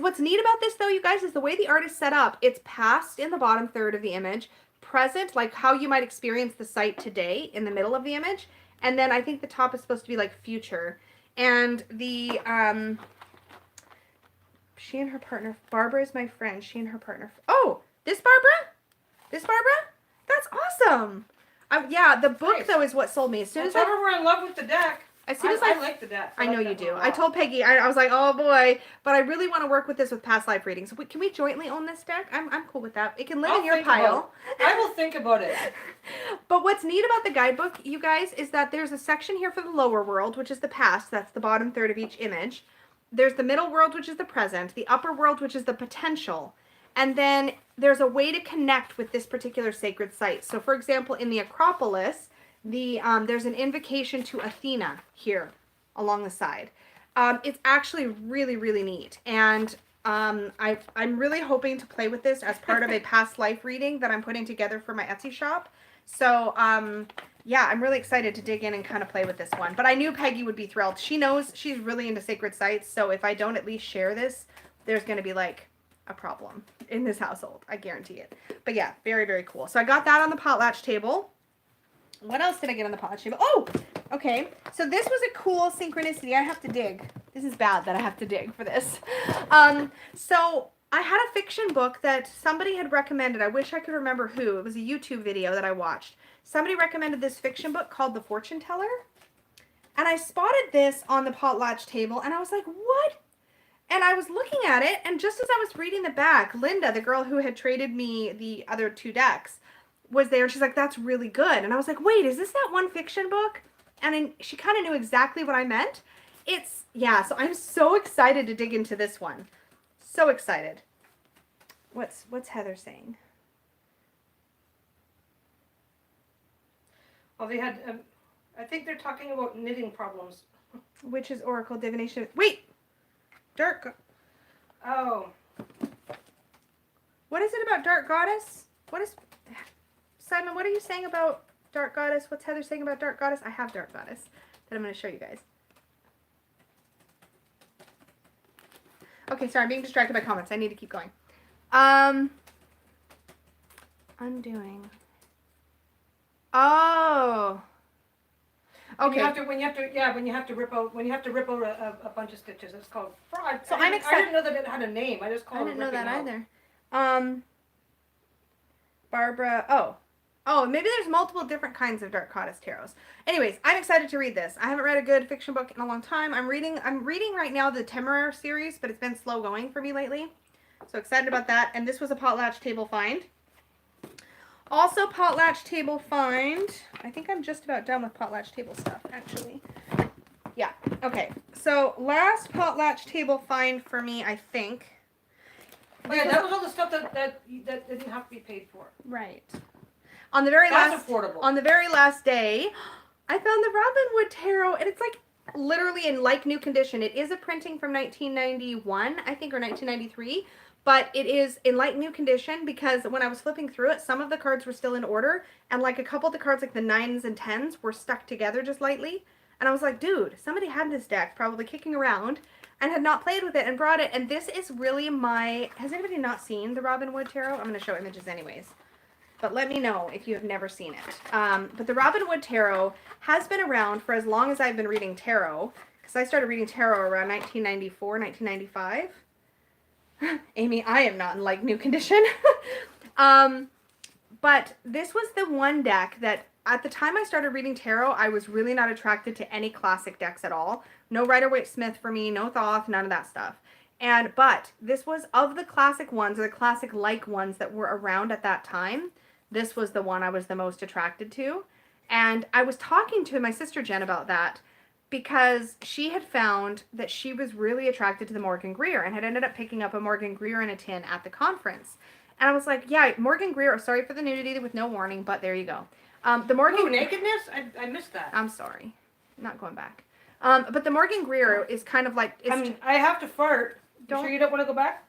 What's neat about this though, you guys, is the way the art is set up. It's past in the bottom third of the image, present, like how you might experience the site today in the middle of the image, and then I think the top is supposed to be like future. And the she and her partner, Barbara is my friend. She and her partner. Oh, this Barbara? This Barbara? That's awesome. Yeah, the book
Nice.
though is what sold me. As soon as
Well, tell her we're in love with the deck.
As soon as
I like the deck.
I know
like
you
that
do.
one a
I
lot.
told Peggy, I was like, oh boy, but I really want to work with this with past life readings. Can we jointly own this deck? I'm cool with that. It can live in your pile.
I will think about it.
But what's neat about the guidebook, you guys, is that there's a section here for the lower world, which is the past. That's the bottom third of each image. There's the middle world, which is the present. The upper world, which is the potential. And then there's a way to connect with this particular sacred site. So, for example, in the Acropolis, there's an invocation to Athena here along the side. It's actually really, really neat. And I'm really hoping to play with this as part of a past life reading that I'm putting together for my Etsy shop. So, yeah, I'm really excited to dig in and kind of play with this one. But I knew Peggy would be thrilled. She knows she's really into sacred sites. So if I don't at least share this, there's going to be like a problem in this household. I guarantee it. But yeah, very, very cool. So I got that on the Potlatch table. What else did I get on the Potlatch table? Oh, okay. So this was a cool synchronicity. I have to dig. This is bad that I have to dig for this. So I had a fiction book that somebody had recommended. I wish I could remember who. It was a YouTube video that I watched. Somebody recommended this fiction book called The Fortune Teller. And I spotted this on the Potlatch table and I was like, what? And I was looking at it, and just as I was reading the back, Linda, the girl who had traded me the other 2 decks, was there. And she's like, that's really good. And I was like, wait, is this that one fiction book? And then she kind of knew exactly what I meant. Yeah, so I'm so excited to dig into this one. So excited. What's Heather saying?
Well, they had, I think they're talking about knitting problems.
Which is Oracle Divination. Wait! Dark. Oh. What is it about Dark Goddess? Simon, what are you saying about Dark Goddess? What's Heather saying about Dark Goddess? I have Dark Goddess that I'm going to show you guys. Okay, sorry, I'm being distracted by comments. I need to keep going. Undoing. Oh. Okay.
When you have to rip out a bunch of stitches, it's called fraud.
So I'm excited.
I didn't know that it had a name. I just called it.
I didn't know that
out.
either. Barbara. Oh, maybe there's multiple different kinds of Dark Goddess tarots. Anyways, I'm excited to read this. I haven't read a good fiction book in a long time. I'm reading right now the Temeraire series, but it's been slow going for me lately. So excited about that. And this was a Potlatch table find. Also Potlatch table find. I think I'm just about done with Potlatch table stuff, actually. Yeah. Okay. So last Potlatch table find for me, I think.
Yeah, that was all the stuff that didn't have to be paid for.
Right. On the very
That's affordable.
On the very last day, I found the Robinwood Tarot, and it's like literally in like new condition. It is a printing from 1991, I think, or 1993, but it is in like new condition because when I was flipping through it, some of the cards were still in order, and like a couple of the cards, like the 9s and 10s, were stuck together just lightly. And I was like, dude, somebody had this deck probably kicking around and had not played with it and brought it. And this is really has anybody not seen the Robinwood Tarot? I'm going to show images anyways. But let me know if you have never seen it. But the Robinwood Tarot has been around for as long as I've been reading tarot. because I started reading tarot around 1994, 1995. Amy, I am not in like new condition. But this was the one deck that at the time I started reading tarot, I was really not attracted to any classic decks at all. No Rider-Waite-Smith for me, no Thoth, none of that stuff. But this was of the classic ones, or the classic-like ones that were around at that time, this was the one I was the most attracted to. And I was talking to my sister Jen about that because she had found that she was really attracted to the Morgan Greer and had ended up picking up a Morgan Greer in a tin at the conference. And I was like, yeah, Morgan Greer, sorry for the nudity with no warning, but there you go. The Morgan...
Ooh, nakedness? I missed that.
I'm sorry. I'm not going back. But the Morgan Greer is kind of like...
I have to fart. You sure you don't want to go back?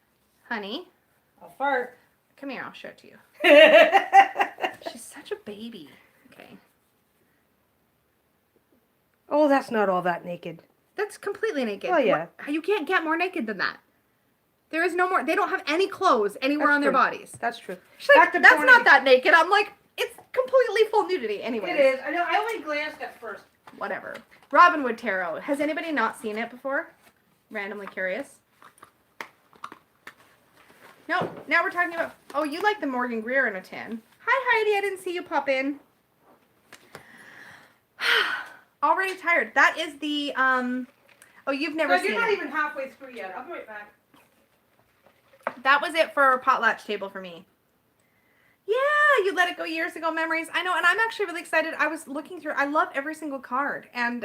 Honey.
I'll fart.
Come here, I'll show it to you. She's such a baby. Okay.
Oh, that's not all that naked.
That's completely naked.
Oh, yeah.
You can't get more naked than that. There is no more... They don't have any clothes anywhere on their bodies.
That's true.
She's like, that's not that naked. I'm like, it's completely full nudity anyway.
It is. I know. I only glanced at first.
Whatever. Robinwood Tarot. Has anybody not seen it before? Randomly curious. No. Now we're talking about... Oh, you like the Morgan Greer in a tin. Hi, Heidi. I didn't see you pop in. Already tired. That is the... Oh, you've never seen it.
You're not even halfway through yet. I'll be right back.
That was it for Potlatch table for me. Yeah, you let it go years ago, memories. I know, and I'm actually really excited. I was looking through, I love every single card. And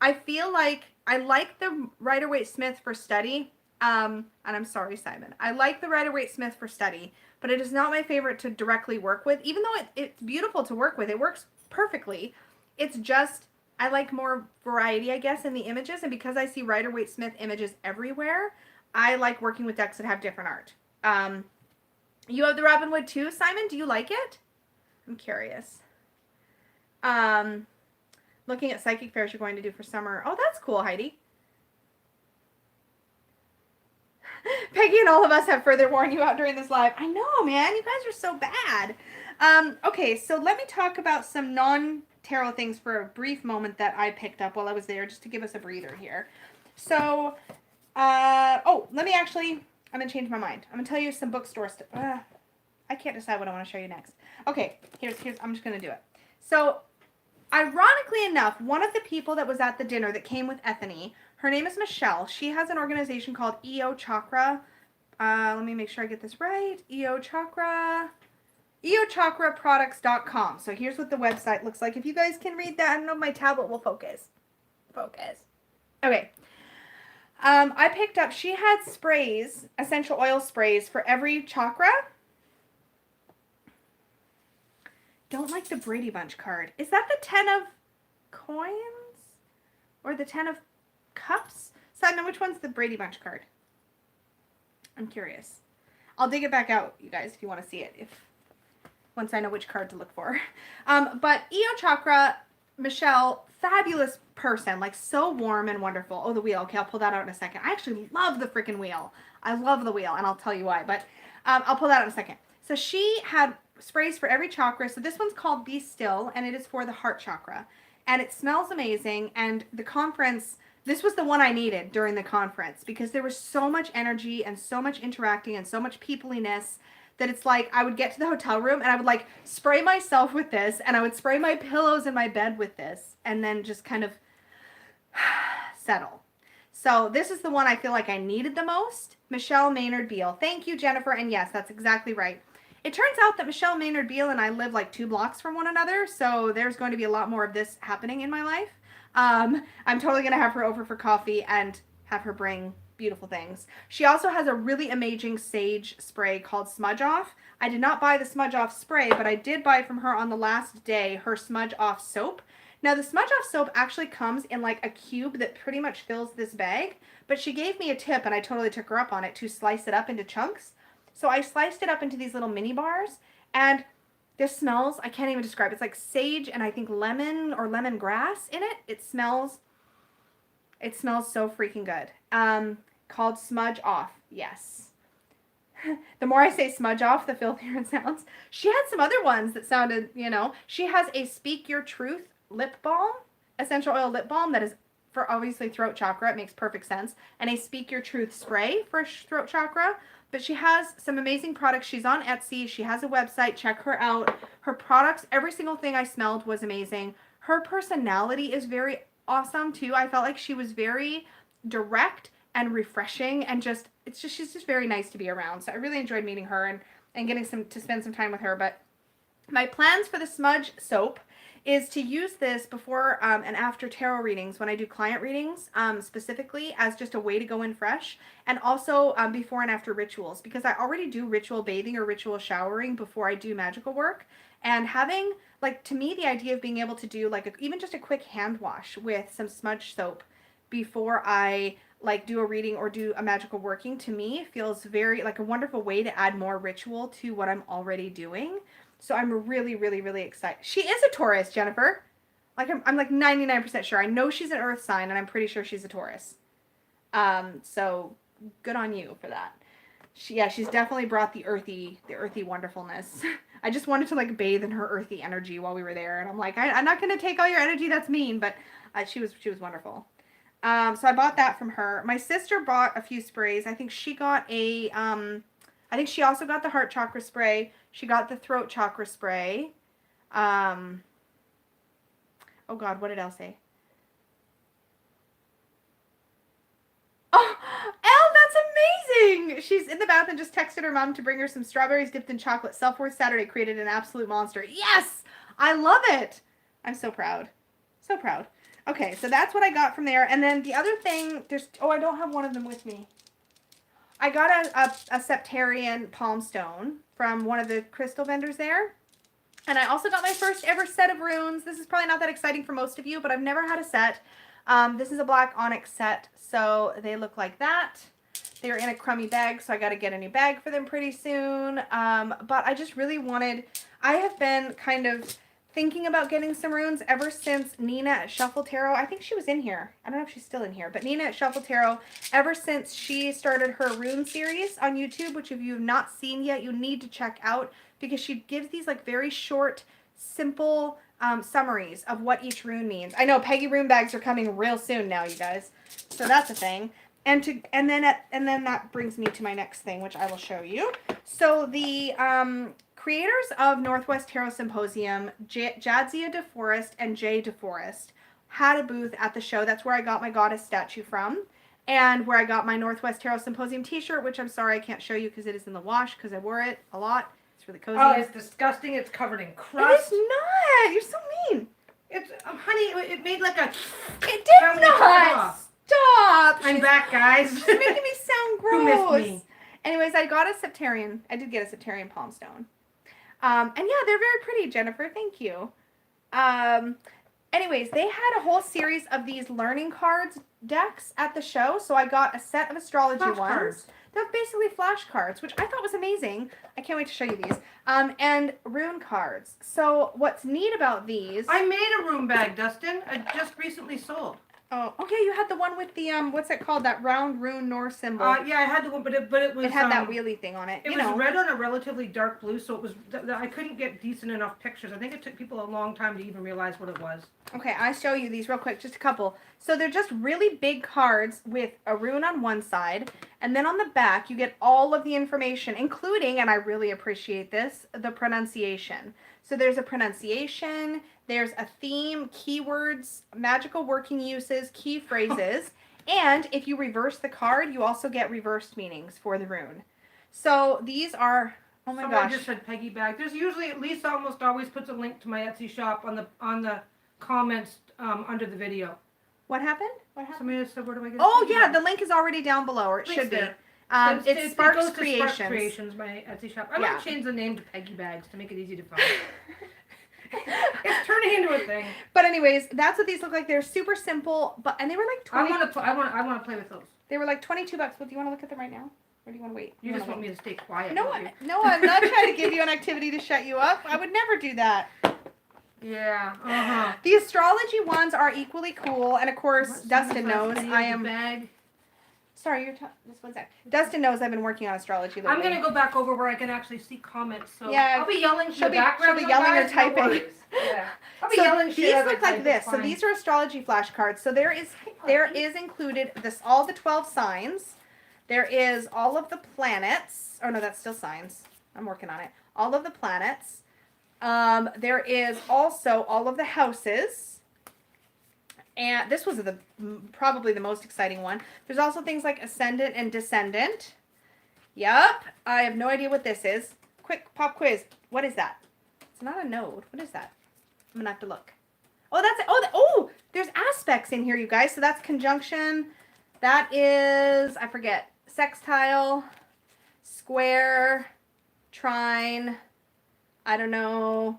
I feel like I like the Rider-Waite-Smith for study. And I'm sorry, Simon. I like the Rider-Waite-Smith for study, but it is not my favorite to directly work with. Even though it's beautiful to work with, it works perfectly. It's just, I like more variety, I guess, in the images. And because I see Rider-Waite-Smith images everywhere, I like working with decks that have different art. You have the Robinwood too, Simon? Do you like it? I'm curious. Looking at psychic fairs you're going to do for summer. Oh, that's cool, Heidi. Peggy and all of us have further worn you out during this live. I know, man. You guys are so bad. Okay, so let me talk about some non-tarot things for a brief moment that I picked up while I was there, just to give us a breather here. So, let me actually... I'm going to change my mind. I'm going to tell you some bookstore stuff. I can't decide what I want to show you next. Okay, here's I'm just going to do it. So, ironically enough, one of the people that was at the dinner that came with Ethany, her name is Michelle. She has an organization called Chakra. Let me make sure I get this right. Chakra. EOChakraproducts.com. So here's what the website looks like. If you guys can read that, I don't know if my tablet will focus. Okay. I picked up, she had sprays, essential oil sprays for every chakra. Don't like the Brady Bunch card. Is that the 10 of coins? Or the 10 of cups? Simon, which one's the Brady Bunch card? I'm curious. I'll dig it back out, you guys, if you want to see it. Once I know which card to look for. But Chakra, Michelle, fabulous person, like so warm and wonderful. Oh, the wheel. Okay, I'll pull that out in a second. I actually love the freaking wheel. I love the wheel, and I'll tell you why, but I'll pull that out in a second. So she had sprays for every chakra. So this one's called Be Still, and it is for the heart chakra. And it smells amazing, and the conference, this was the one I needed during the conference because there was so much energy and so much interacting and so much peopliness that it's like I would get to the hotel room and I would like spray myself with this and I would spray my pillows in my bed with this and then just kind of settle. So this is the one I feel like I needed the most. Michelle Maynard Beale. Thank you, Jennifer. And yes, that's exactly right. It turns out that Michelle Maynard Beale and I live like 2 blocks from one another. So there's going to be a lot more of this happening in my life. I'm totally going to have her over for coffee and have her bring beautiful things. She also has a really amazing sage spray called Smudge Off. I did not buy the Smudge Off spray, but I did buy from her on the last day her Smudge Off soap. Now the Smudge Off soap actually comes in like a cube that pretty much fills this bag, but she gave me a tip and I totally took her up on it to slice it up into chunks. So I sliced it up into these little mini bars and this smells, I can't even describe it. It's like sage and I think lemon or lemongrass in it. It smells so freaking good. Called Smudge Off. Yes. The more I say Smudge Off, the filthier it sounds. She had some other ones that sounded, you know. She has a Speak Your Truth lip balm, essential oil lip balm that is for obviously throat chakra. It makes perfect sense. And a Speak Your Truth spray for throat chakra. But she has some amazing products. She's on Etsy. She has a website. Check her out. Her products, every single thing I smelled was amazing. Her personality is very awesome too. I felt like she was very direct and refreshing, and she's just very nice to be around. So I really enjoyed meeting her and getting to spend some time with her. But my plans for the Smudge soap is to use this before and after tarot readings, when I do client readings, specifically as just a way to go in fresh, and also before and after rituals, because I already do ritual bathing or ritual showering before I do magical work. And having, like, to me, the idea of being able to do like even just a quick hand wash with some Smudge soap before I like do a reading or do a magical working, to me feels very like a wonderful way to add more ritual to what I'm already doing. So I'm really, really, really excited. She is a Taurus, Jennifer. Like I'm like 99% sure. I know she's an earth sign, and I'm pretty sure she's a Taurus. So good on you for that. She's definitely brought the earthy wonderfulness. I just wanted to like bathe in her earthy energy while we were there, and I'm like, I'm not gonna take all your energy. That's mean, but she was wonderful. So I bought that from her. My sister bought a few sprays. I think she got I think she also got the heart chakra spray. She got the throat chakra spray. Oh God, what did Elle say? Oh, Elle, that's amazing! She's in the bath and just texted her mom to bring her some strawberries dipped in chocolate. Self-Worth Saturday created an absolute monster. Yes! I love it! I'm so proud. So proud. Okay, so that's what I got from there. And then the other thing, I don't have one of them with me. I got a Septarian palm stone from one of the crystal vendors there. And I also got my first ever set of runes. This is probably not that exciting for most of you, but I've never had a set. This is a black onyx set, so they look like that. They're in a crummy bag, so I got to get a new bag for them pretty soon. But I just really I have been kind of thinking about getting some runes ever since Nina at Shuffle Tarot. I think she was in here. I don't know if she's still in here, but Nina at Shuffle Tarot, ever since she started her rune series on YouTube, which if you have not seen yet, you need to check out, because she gives these like very short, simple summaries of what each rune means. I know Peggy rune bags are coming real soon now, you guys. So that's a thing. And then that brings me to my next thing, which I will show you. So the creators of Northwest Tarot Symposium, Jadzia DeForest and Jay DeForest, had a booth at the show. That's where I got my goddess statue from, and where I got my Northwest Tarot Symposium t-shirt, which I'm sorry I can't show you because it is in the wash because I wore it a lot. It's really cozy.
Oh, it's disgusting. It's covered in crust.
It is not. You're so mean.
It's, honey, it made like a...
It did not. Stop.
I'm back, guys.
She's making me sound gross.
Who missed me?
Anyways, I got a Septarian. I did get a Septarian palm stone. And yeah, they're very pretty, Jennifer. Thank you. Anyways, they had a whole series of these learning cards decks at the show. So I got a set of astrology ones. They're basically flashcards, which I thought was amazing. I can't wait to show you these. And rune cards. So what's neat about these...
I made a rune bag, Dustin. I just recently sold.
Oh, okay. You had the one with the what's it called? That round rune Norse symbol.
Yeah, I had the one, but it was.
It had that wheelie thing on it.
It was red on a relatively dark blue, so it was. I couldn't get decent enough pictures. I think it took people a long time to even realize what it was.
Okay, I show you these real quick, just a couple. So they're just really big cards with a rune on one side, and then on the back you get all of the information, including, and I really appreciate this, the pronunciation. So there's a pronunciation. There's a theme, keywords, magical working uses, key phrases, and if you reverse the card, you also get reversed meanings for the rune. So these are, oh my gosh.
Just said Peggy bag. There's usually, Lisa almost always puts a link to my Etsy shop on the comments under the video.
What happened?
Somebody said, where do I get
Oh yeah, the link is already down below, or it should be. It's Sparks Creations.
Sparks Creations, my Etsy shop. I might change the name to Peggy Bags to make it easy to find. It's turning into a thing.
But anyways, that's what these look like. They're super simple, and they were like 20.
I want to play with those. They
were like $22. But do you want to look at them right now, or do you want to wait?
You just want me to stay quiet.
No, I'm not trying to give you an activity to shut you up. I would never do that.
Yeah.
The astrology ones are equally cool, and of course, Dustin knows I am.
Bag.
sorry, just one sec. Dustin knows I've been working on astrology lately.
I'm gonna go back over where I can actually see comments. So
Yeah,
I'll be yelling.
She'll be yelling or typing.
Yeah. I'll be
So
yelling shit
these
as I
look like
type,
this.
it's
So
fine.
these are astrology flashcards. So there is included all the 12 signs. There is all of the planets. Oh no, that's still signs. I'm working on it. All of the planets. There is also all of the houses. And this was probably the most exciting one. There's also things like ascendant and descendant. Yep. I have no idea what this is. Quick pop quiz. What is that? It's not a node. What is that? I'm gonna have to look. Oh, that's it. Oh, there's aspects in here, you guys. So that's conjunction. That is, I forget, sextile, square, trine. I don't know.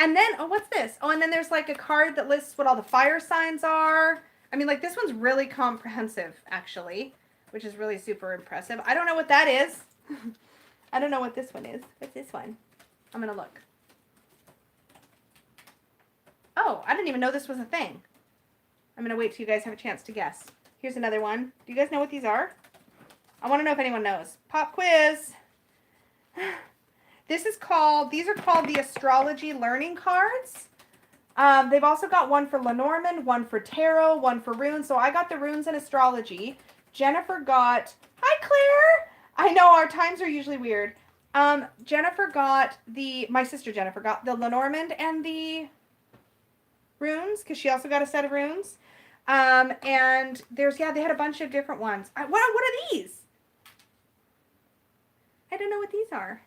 And then, oh, what's this? Oh, and then there's like a card that lists what all the fire signs are. I mean, like this one's really comprehensive, actually, which is really super impressive. I don't know what that is. I don't know what this one is. What's this one? I'm going to look. Oh, I didn't even know this was a thing. I'm going to wait till you guys have a chance to guess. Here's another one. Do you guys know what these are? I want to know if anyone knows. Pop quiz. These are called the Astrology Learning Cards. They've also got one for Lenormand, one for Tarot, one for Rune. So I got the Runes and Astrology. Jennifer got, hi Claire! I know our times are usually weird. My sister Jennifer got the Lenormand and the Runes, because she also got a set of Runes. And they had a bunch of different ones. What are these? I don't know what these are.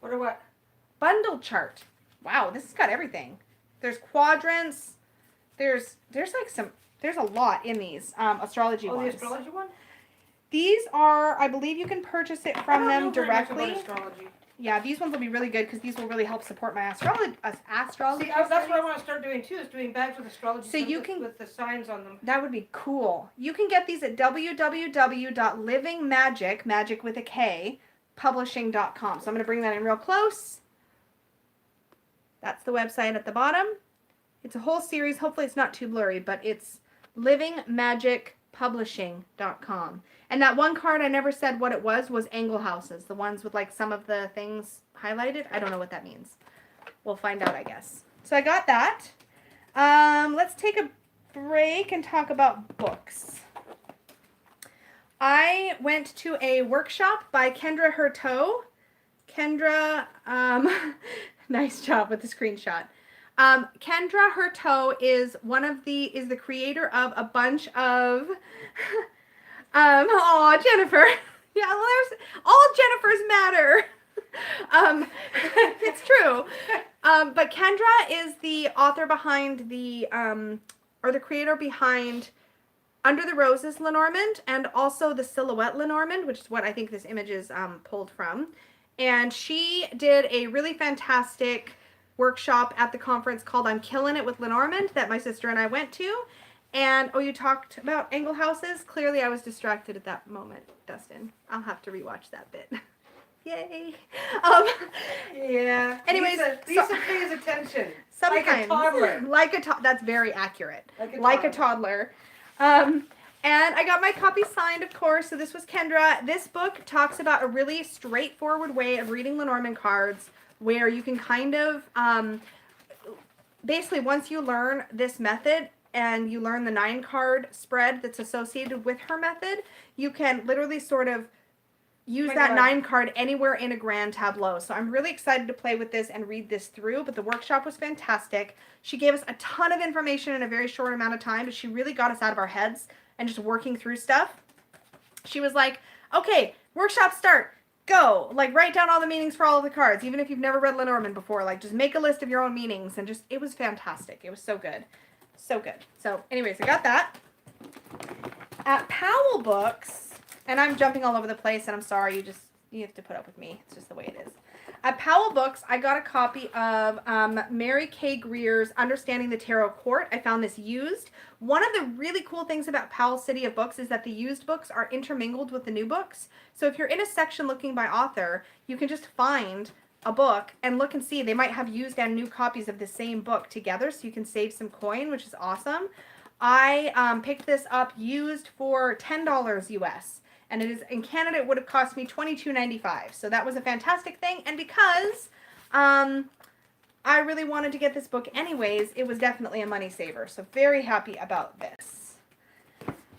What or what?
Bundle chart. Wow, this has got everything. There's quadrants. There's a lot in these astrology ones.
Oh, the astrology one?
These are, I believe you can purchase it from them directly.
Astrology.
Yeah, these ones will be really good because these will really help support my astrology.
See, that's what I want to start doing too, is doing bags with astrology.
So you can,
with the signs on them.
That would be cool. You can get these at www.livingmagick, magic with a K, publishing.com. So I'm going to bring that in real close. That's the website at the bottom. It's a whole series. Hopefully it's not too blurry, but it's livingmagickpublishing.com. And that one card I never said what it was angle houses. The ones with like some of the things highlighted. I don't know what that means. We'll find out, I guess. So I got that. Let's take a break and talk about books. I went to a workshop by Kendra Hurteau. Kendra, nice job with the screenshot. Kendra Hurteau is the creator of a bunch of, Jennifer. Yeah, well, all Jennifers matter. It's true. But Kendra is the author behind or the creator behind Under the Roses Lenormand, and also the Silhouette Lenormand, which is what I think this image is pulled from. And she did a really fantastic workshop at the conference called I'm Killing It with Lenormand that my sister and I went to. And, you talked about angle houses. Clearly I was distracted at that moment, Dustin. I'll have to rewatch that bit. Yay.
Yeah.
Anyways.
Lisa pays attention.
Sometimes.
Like a toddler.
That's very accurate.
Like a
toddler. And I got my copy signed, of course. So this was Kendra. This book talks about a really straightforward way of reading Lenormand cards, where you can kind of, basically once you learn this method and you learn the 9-card spread that's associated with her method, you can literally sort of use that 9 card anywhere in a grand tableau. So I'm really excited to play with this and read this through, but the workshop was fantastic. She gave us a ton of information in a very short amount of time, but she really got us out of our heads and just working through stuff. She was like, okay, workshop start. Go. Like, write down all the meanings for all of the cards, even if you've never read Lenormand before. Like, just make a list of your own meanings, and it was fantastic. It was so good. So good. So, anyways, I got that. At Powell Books, and I'm jumping all over the place, and I'm sorry, you have to put up with me. It's just the way it is. At Powell Books, I got a copy of Mary Kay Greer's Understanding the Tarot Court. I found this used. One of the really cool things about Powell City of Books is that the used books are intermingled with the new books. So if you're in a section looking by author, you can just find a book and look and see. They might have used and new copies of the same book together, so you can save some coin, which is awesome. I picked this up used for $10 US. And it is in Canada, it would have cost me $22.95. So that was a fantastic thing. And because I really wanted to get this book anyways, it was definitely a money saver. So very happy about this.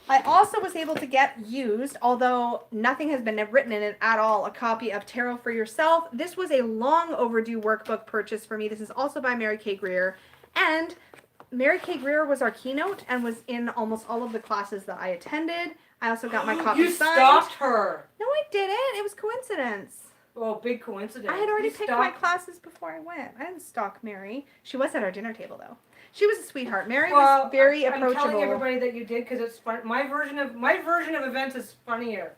I also was able to get used, although nothing has been written in it at all, a copy of Tarot for Yourself. This was a long overdue workbook purchase for me. This is also by Mary K. Greer. And Mary K. Greer was our keynote and was in almost all of the classes that I attended. I also got my copy signed.
You stalked her.
No, I didn't. It was coincidence.
Oh, big coincidence.
I had already picked my classes before I went. I didn't stalk Mary. She was at our dinner table, though. She was a sweetheart. Mary was very approachable.
I'm telling everybody that you did because it's fun. My version of events is funnier.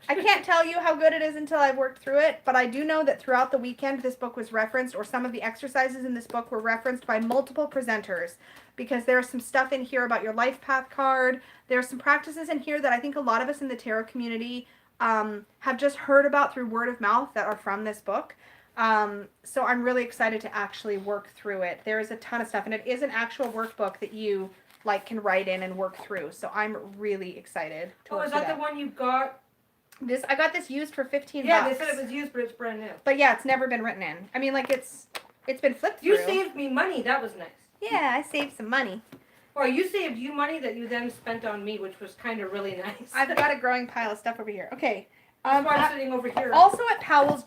I can't tell you how good it is until I've worked through it, but I do know that throughout the weekend this book was referenced, or some of the exercises in this book were referenced by multiple presenters, because there's some stuff in here about your life path card. There's some practices in here that I think a lot of us in the tarot community have just heard about through word of mouth that are from this book. So I'm really excited to actually work through it. There is a ton of stuff, and it is an actual workbook that you can write in and work through. So I'm really excited to work
is that the one you got?
I got this used for $15.
Yeah, they said it was used, but it's brand new.
But yeah, it's never been written in. I mean, it's been flipped through.
You saved me money. That was nice.
Yeah, I saved some money.
Well, you saved you money that you then spent on me, which was kind of really nice.
I've got a growing pile of stuff over here. Okay.
I'm sitting over here.
Also at Powell's,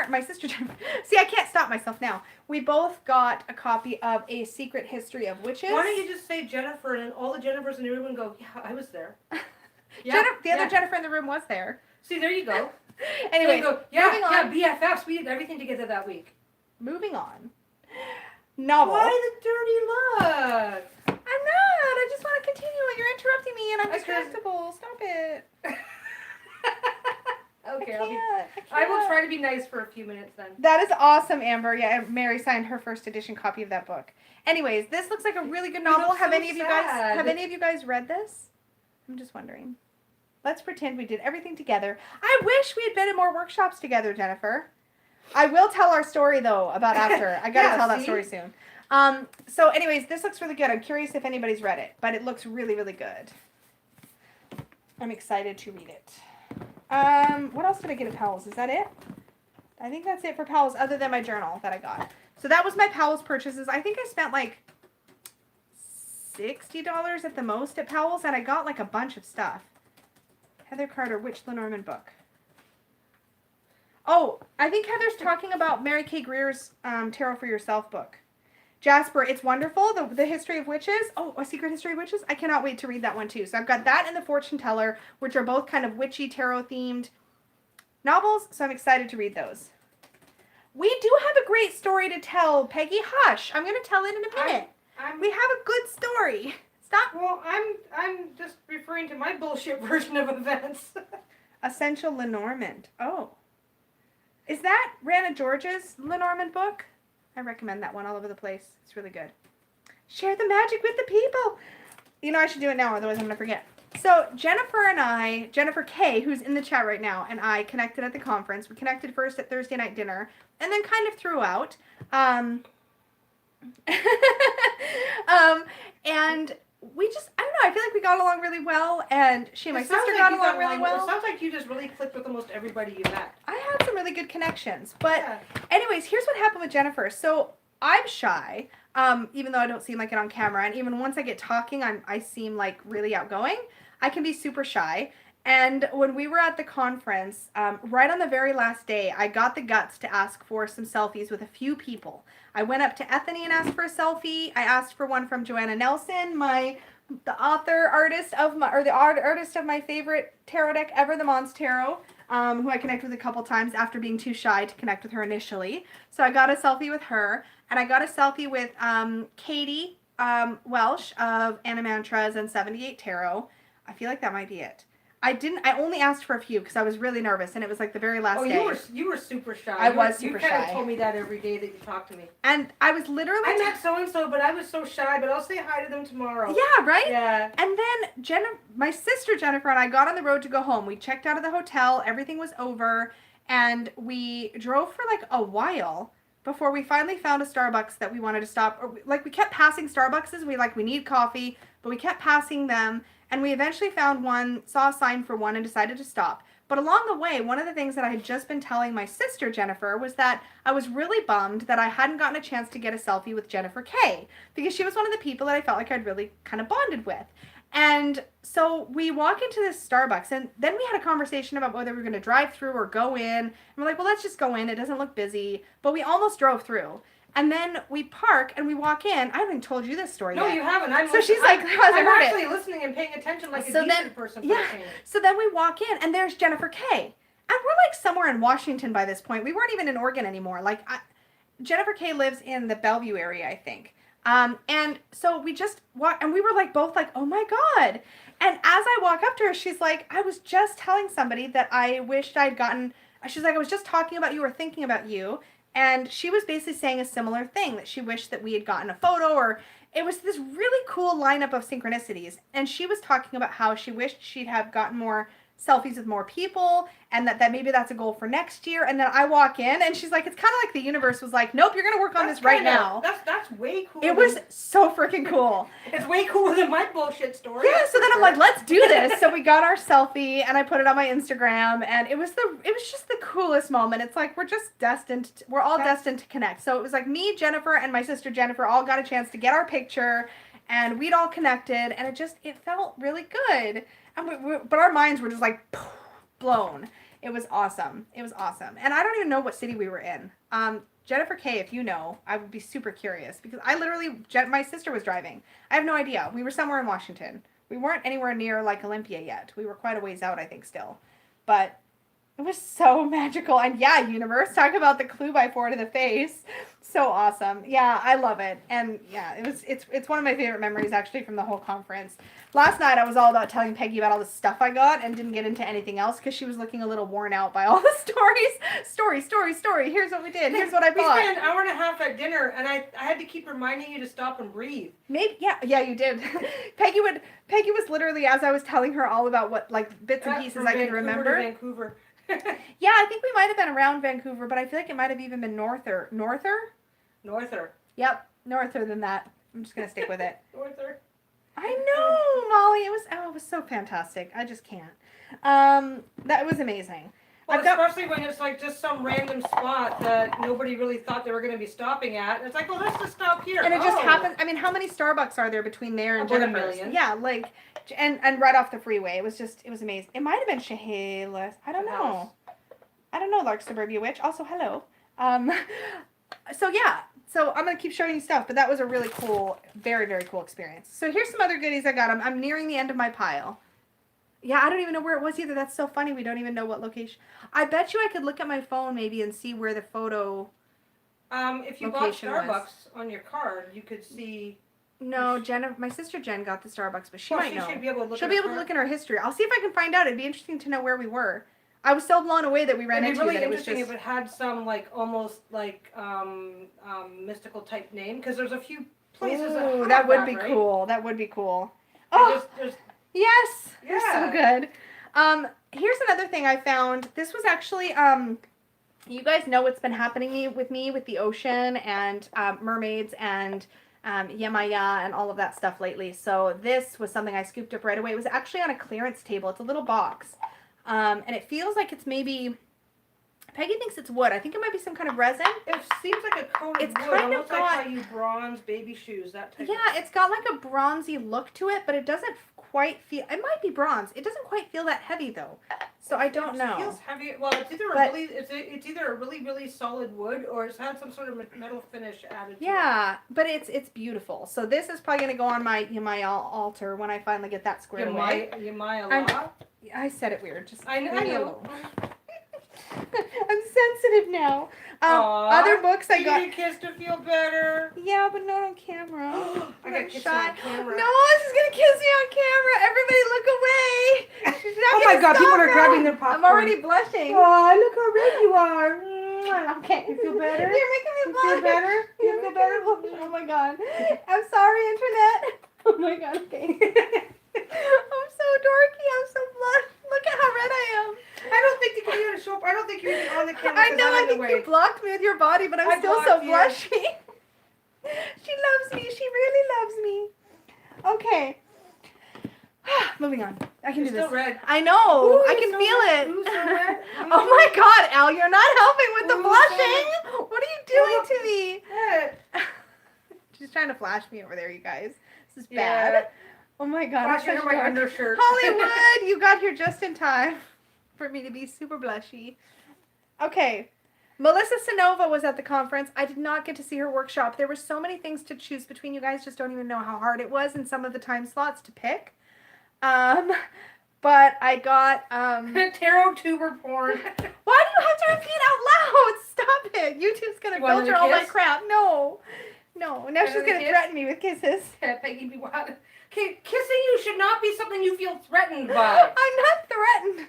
my sister Jennifer. See, I can't stop myself now. We both got a copy of A Secret History of Witches.
Why don't you just say Jennifer, and all the Jennifers in the room go, yeah, I was there.
Yeah, the other Jennifer in the room was there.
See, there you go.
Anyway,
moving on. BFFs, we did everything together that week.
Moving on. Novel.
Why the dirty look?
I'm not. I just want to continue. You're interrupting me, and I'm distractible. Stop it.
Okay, I will try to be nice for a few minutes then.
That is awesome, Amber. Yeah, Mary signed her first edition copy of that book. Anyways, this looks like a really good novel. Have any of you guys read this? I'm just wondering. Let's pretend we did everything together. I wish we had been in more workshops together, Jennifer. I will tell our story though about after. I gotta tell that story soon. So anyways, this looks really good. I'm curious if anybody's read it, but it looks really, really good. I'm excited to read it. What else did I get at Powell's? Is that it? I think that's it for Powell's, other than my journal that I got. So that was my Powell's purchases. I think I spent like $60 at the most at Powell's, and I got like a bunch of stuff. Heather Carter, which Lenormand book? Oh, I think Heather's talking about Mary K. Greer's Tarot for Yourself book. Jasper, it's wonderful. The History of Witches. Oh, A Secret History of Witches. I cannot wait to read that one too. So I've got that and The Fortune Teller, which are both kind of witchy tarot themed novels. So I'm excited to read those. We do have a great story to tell, Peggy. Hush. I'm going to tell it in a minute. We have a good story. Stop.
Well, I'm just referring to my bullshit version of events.
Essential Lenormand. Oh. Is that Rana George's Lenormand book? I recommend that one all over the place. It's really good. Share the magic with the people. You know, I should do it now, otherwise I'm going to forget. So Jennifer K., who's in the chat right now, and I connected at the conference. We connected first at Thursday night dinner, and then kind of throughout. And we just, I don't know, I feel like we got along really well, and she and my sister got along really well.
It sounds like you just really clicked with almost everybody you met.
I had some really good connections. But anyways, here's what happened with Jennifer. So I'm shy, even though I don't seem like it on camera, and even once I get talking, I seem like really outgoing. I can be super shy. And when we were at the conference, right on the very last day, I got the guts to ask for some selfies with a few people. I went up to Ethany and asked for a selfie. I asked for one from Joanna Nelson, the artist of my favorite tarot deck ever, the Monstarot, who I connected with a couple times after being too shy to connect with her initially. So I got a selfie with her, and I got a selfie with Katie Welsh of Anna Mantras and 78 Tarot. I feel like that might be it. I only asked for a few because I was really nervous, and it was like the very last day.
You were super shy.
I was super shy.
You kind of told me that every day that you talked to me.
And I was literally...
I met so-and-so, but I was so shy, but I'll say hi to them tomorrow.
Yeah, right?
Yeah.
And then my sister Jennifer and I got on the road to go home. We checked out of the hotel. Everything was over. And we drove for like a while before we finally found a Starbucks that we wanted to stop. Or like, we kept passing Starbuckses. We need coffee, but we kept passing them. And we eventually found one, saw a sign for one, and decided to stop. But along the way, one of the things that I had just been telling my sister, Jennifer, was that I was really bummed that I hadn't gotten a chance to get a selfie with Jennifer Kay, because she was one of the people that I felt like I'd really kind of bonded with. And so we walk into this Starbucks, and then we had a conversation about whether we were going to drive through or go in. And we're like, well, let's just go in. It doesn't look busy. But we almost drove through. And then we park and we walk in. I haven't told you this story yet.
No, you haven't.
She's like,
I'm actually listening and paying attention like a decent person.
Yeah. So then we walk in, and there's Jennifer Kay. And we're like somewhere in Washington by this point. We weren't even in Oregon anymore. Like, Jennifer Kay lives in the Bellevue area, I think. And so we just walked, and we were like both like, oh my God. And as I walk up to her, she's like, I was just telling somebody that I wished I'd gotten, she's like, I was just talking about you or thinking about you. And she was basically saying a similar thing, that she wished that we had gotten a photo, or it was this really cool lineup of synchronicities. And she was talking about how she wished she'd have gotten more selfies with more people, and that maybe that's a goal for next year. And then I walk in, and she's like, it's kind of like the universe was like, nope, you're going to work on this right now.
That's way cool.
It was so freaking cool.
It's way cooler than my bullshit story.
Yeah, so then I'm like, let's do this. So we got our selfie, and I put it on my Instagram, and it was just the coolest moment. It's like, we're all destined to connect. So it was like me, Jennifer, and my sister Jennifer all got a chance to get our picture, and we'd all connected, and it felt really good. And but our minds were just like blown. It was awesome. It was awesome. And I don't even know what city we were in. Jennifer Kay, if you know, I would be super curious, because my sister was driving. I have no idea. We were somewhere in Washington. We weren't anywhere near like Olympia yet. We were quite a ways out, I think, still. But it was so magical. And yeah, universe, talk about the clue by 4 to the face. So awesome. Yeah, I love it. And yeah, it's one of my favorite memories actually from the whole conference. Last night I was all about telling Peggy about all the stuff I got and didn't get into anything else because she was looking a little worn out by all the stories. Story. Here's what we did. Here's what I bought.
We spent an hour and a half at dinner, and I had to keep reminding you to stop and breathe.
Maybe, yeah, you did. Peggy was literally, as I was telling her all about what, like, bits and pieces I could remember.
Vancouver.
Yeah, I think we might have been around Vancouver, but I feel like it might have even been Norther. Yep, Norther than that. I'm just gonna stick with it.
Norther.
I know, Molly. It was so fantastic. I just can't. That was amazing.
Well, especially when it's like just some random spot that nobody really thought they were going to be stopping at. It's like, well, let's just stop here.
And it just happened. I mean, how many Starbucks are there between there and
Jennifer's?
Jennifer's?
1 million.
Yeah, like, and right off the freeway. It was amazing. It might have been Chehalis. I don't know. I don't know, Lark Suburbia Witch. Also, hello. So yeah. So I'm going to keep showing you stuff, but that was a really cool, very, very cool experience. So here's some other goodies I got. I'm nearing the end of my pile. Yeah, I don't even know where it was either. That's so funny. We don't even know what location. I bet you I could look at my phone maybe and see where the photo
if you bought Starbucks on your card, you could see.
No, my sister Jen got the Starbucks, but she might know.
She'll be able to look
in her history. I'll see if I can find out. It'd be interesting to know where we were. I was so blown away that we ran into
it. It'd be
that
really
it was
interesting
just...
if it had some like almost like mystical type name, because there's a few places
that would be cool. That would be cool. Oh, yes, yeah, so good. Here's another thing I found. This was actually you guys know what's been happening with me with the ocean and mermaids and Yemaya and all of that stuff lately. So this was something I scooped up right away. It was actually on a clearance table. It's a little box. And it feels like it's maybe, Peggy thinks it's wood. I think it might be some kind of resin.
It seems like a coated wood.
Kind of
got, like how you bronze baby shoes, that type of
it's got like a bronzy look to it, but it doesn't quite feel, it might be bronze. It doesn't quite feel that heavy though. So I don't know.
It feels heavy. Well, it's either a really, really solid wood, or it's had some sort of metal finish added to it.
Yeah, but it's beautiful. So this is probably going to go on my Yemaya altar when I finally get that squared away.
Yemaya.
I said it weird. Just
I know.
I'm sensitive now. Other books I got.
You need a kiss to feel better.
Yeah, but not on camera.
I got kissed on camera.
No, she's gonna kiss me on camera. Everybody, look away. She's not
oh my God! People are grabbing their popcorn.
I'm already blushing.
Oh, look how red you are.
Okay.
You feel better?
You're making me blush.
You feel better? You feel better?
Oh my God. I'm sorry, internet. Oh my God. Okay. I'm so dorky. I'm so blush. Look at how red I am.
I don't think you can even show up. I don't think you're even on the camera.
I know, I think you blocked me with your body, but I'm still so blushy. She loves me. She really loves me. Okay. Moving on. I can do this.
Still red.
I know.
Ooh,
I can
so
feel
red.
it.
Ooh, so red.
Oh my God, Elle, you're not helping with the
Ooh,
blushing. What are you doing to me?
Red.
She's trying to flash me over there, you guys. This is
Yeah.
bad. Oh my God. I'm
Flashing
such
her my
dark.
undershirt.
Hollywood, you got here just in time for me to be super blushy. Okay. Melissa Sanova was at the conference. I did not get to see her workshop. There were so many things to choose between. You guys just don't even know how hard it was in some of the time slots to pick. But I got
tarot tuber porn.
Why do you have to repeat out loud? Stop it. YouTube's gonna filter all my crap. No. Now she's gonna threaten me with kisses.
Peggy, be wild. Okay, kissing you should not be something you feel threatened by.
I'm not threatened.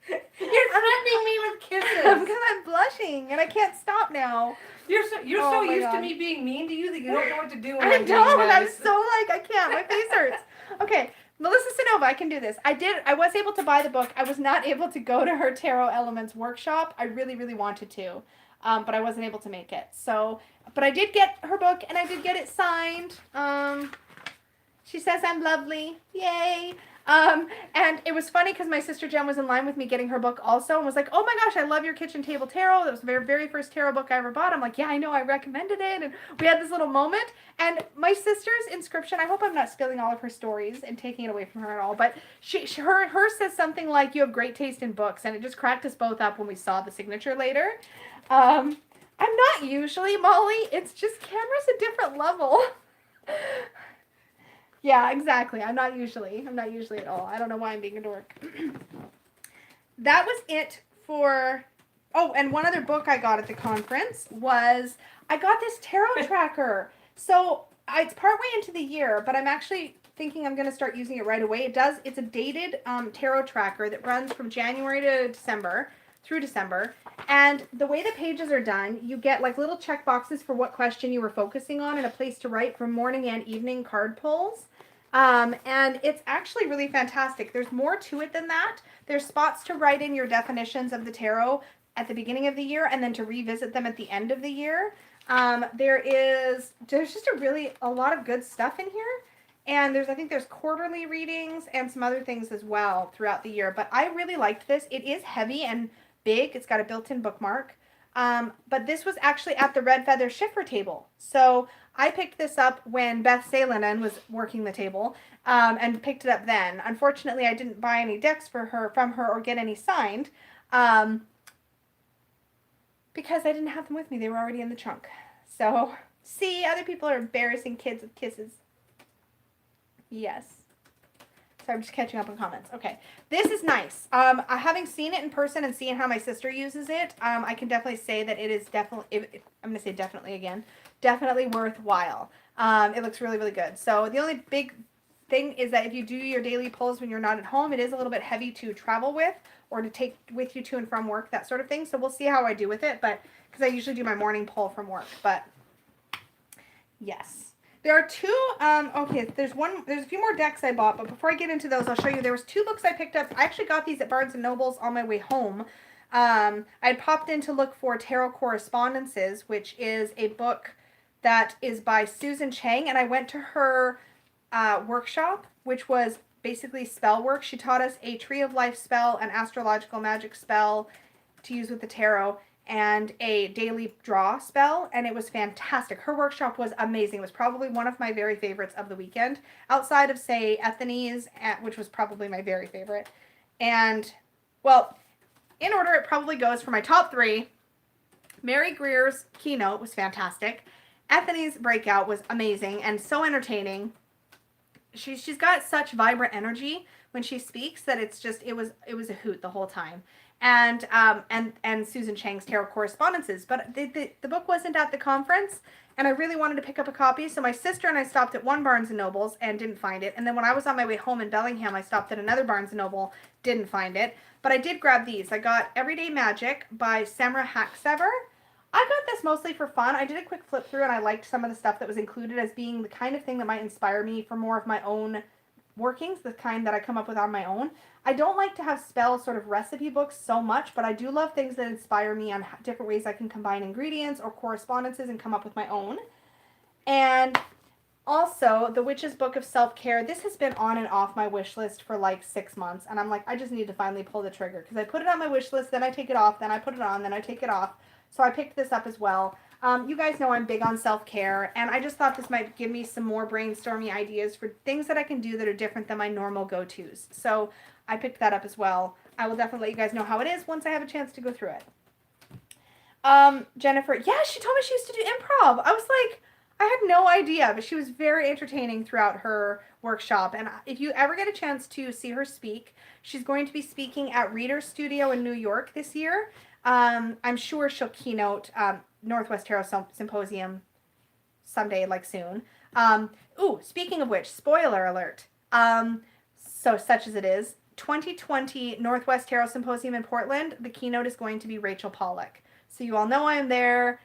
You're threatening me with kisses.
Because I'm blushing and I can't stop now.
You're so used to me being mean to you that you don't know what to do when
I
I'm
don't.
being nice.
I'm so I can't. My face hurts. Okay. Melissa Sanova, I can do this. I was able to buy the book. I was not able to go to her Tarot Elements workshop. I really, really wanted to. But I wasn't able to make it. So, but I did get her book and I did get it signed. She says I'm lovely. Yay. And it was funny because my sister Jen was in line with me getting her book also and was like, oh my gosh, I love your kitchen table tarot. That was the very, very first tarot book I ever bought. I'm like, yeah, I know, I recommended it. And we had this little moment. And my sister's inscription, I hope I'm not spilling all of her stories and taking it away from her at all, but her says something like, you have great taste in books. And it just cracked us both up when we saw the signature later. I'm not usually, Molly. It's just camera's a different level. Yeah, exactly. I'm not usually at all. I don't know why I'm being a dork. That was it for... Oh, and one other book I got at the conference was... I got this tarot tracker. So, it's partway into the year, but I'm actually thinking I'm going to start using it right away. It's a dated tarot tracker that runs from January to December, through December. And the way the pages are done, you get like little check boxes for what question you were focusing on and a place to write for morning and evening card pulls. And it's actually really fantastic. There's more to it than that. There's spots to write in your definitions of the tarot at the beginning of the year and then to revisit them at the end of the year. There's just a lot of good stuff in here. And I think there's quarterly readings and some other things as well throughout the year. But I really liked this. It is heavy and big. It's got a built-in bookmark. But this was actually at the Red Feather Schiffer table. So I picked this up when Beth Salenin was working the table, and picked it up then. Unfortunately, I didn't buy any decks from her or get any signed, because I didn't have them with me. They were already in the trunk. So, see, other people are embarrassing kids with kisses. Yes. So I'm just catching up on comments. Okay. This is nice. Having seen it in person and seeing how my sister uses it, I can definitely say that it is definitely, I'm going to say definitely again, definitely worthwhile. It looks really, really good. So the only big thing is that if you do your daily pulls when you're not at home, it is a little bit heavy to travel with or to take with you to and from work, that sort of thing. So we'll see how I do with it, but because I usually do my morning pull from work, but yes. There are two, okay, there's a few more decks I bought, but before I get into those, I'll show you. There was two books I picked up. I actually got these at Barnes & Noble's on my way home. I had popped in to look for Tarot Correspondences, which is a book that is by Susan Chang, and I went to her workshop, which was basically spell work. She taught us a Tree of Life spell, an astrological magic spell to use with the tarot, and a daily draw spell, and it was fantastic. Her workshop was amazing. It was probably one of my very favorites of the weekend, outside of, say, Ethany's, which was probably my very favorite. And, well, in order, it probably goes for my top three. Mary Greer's keynote was fantastic. Ethany's breakout was amazing and so entertaining. She's got such vibrant energy when she speaks that it's just, it was a hoot the whole time. And Susan Chang's Tarot Correspondences. But the book wasn't at the conference, and I really wanted to pick up a copy, so my sister and I stopped at one Barnes & Noble's and didn't find it. And then when I was on my way home in Bellingham, I stopped at another Barnes & Noble, didn't find it. But I did grab these. I got Everyday Magic by Samra Hacksever. I got this mostly for fun. I did a quick flip through, and I liked some of the stuff that was included as being the kind of thing that might inspire me for more of my own workings, the kind that I come up with on my own. I don't like to have spell sort of recipe books so much, but I do love things that inspire me on different ways I can combine ingredients or correspondences and come up with my own. And also, The Witch's Book of Self-Care. This has been on and off my wish list for like 6 months, and I'm like, I just need to finally pull the trigger, because I put it on my wish list, then I take it off, then I put it on, then I take it off. So I picked this up as well. You guys know I'm big on self-care, and I just thought this might give me some more brainstormy ideas for things that I can do that are different than my normal go-tos. So I picked that up as well. I will definitely let you guys know how it is once I have a chance to go through it. Jennifer, yeah, she told me she used to do improv. I was like, I had no idea, but she was very entertaining throughout her workshop. And if you ever get a chance to see her speak, she's going to be speaking at Reader Studio in New York this year. I'm sure she'll keynote Northwest Tarot Symposium someday, like soon. Speaking of which, spoiler alert. So such as it is, 2020 Northwest Tarot Symposium in Portland, the keynote is going to be Rachel Pollack. So you all know I'm there.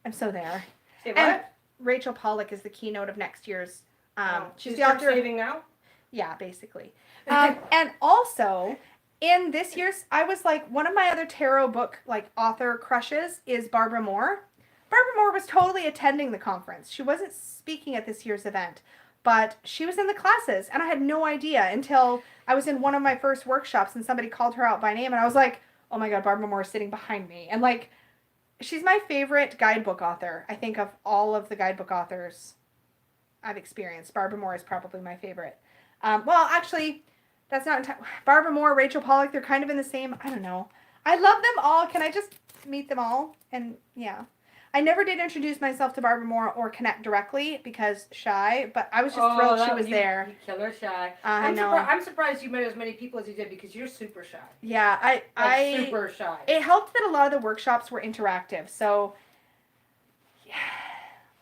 I'm so there.
Say what?
And Rachel Pollack is the keynote of next year's.
She's the author saving now?
Yeah, basically. And also, in this year's, I was like, one of my other tarot book like author crushes is Barbara Moore. Barbara Moore was totally attending the conference. She wasn't speaking at this year's event, but she was in the classes, and I had no idea until I was in one of my first workshops and somebody called her out by name, and I was like, oh my God, Barbara Moore is sitting behind me. And like, she's my favorite guidebook author. I think of all of the guidebook authors I've experienced, Barbara Moore is probably my favorite. Well, actually, that's not Barbara Moore, Rachel Pollack, they're kind of in the same, I don't know. I love them all. Can I just meet them all? And yeah. I never did introduce myself to Barbara Moore or connect directly because shy, but I was just thrilled she was there.
You killer shy.
I know.
I'm surprised you met as many people as you did because you're super shy.
Yeah, I
super shy.
It helped that a lot of the workshops were interactive, so yeah,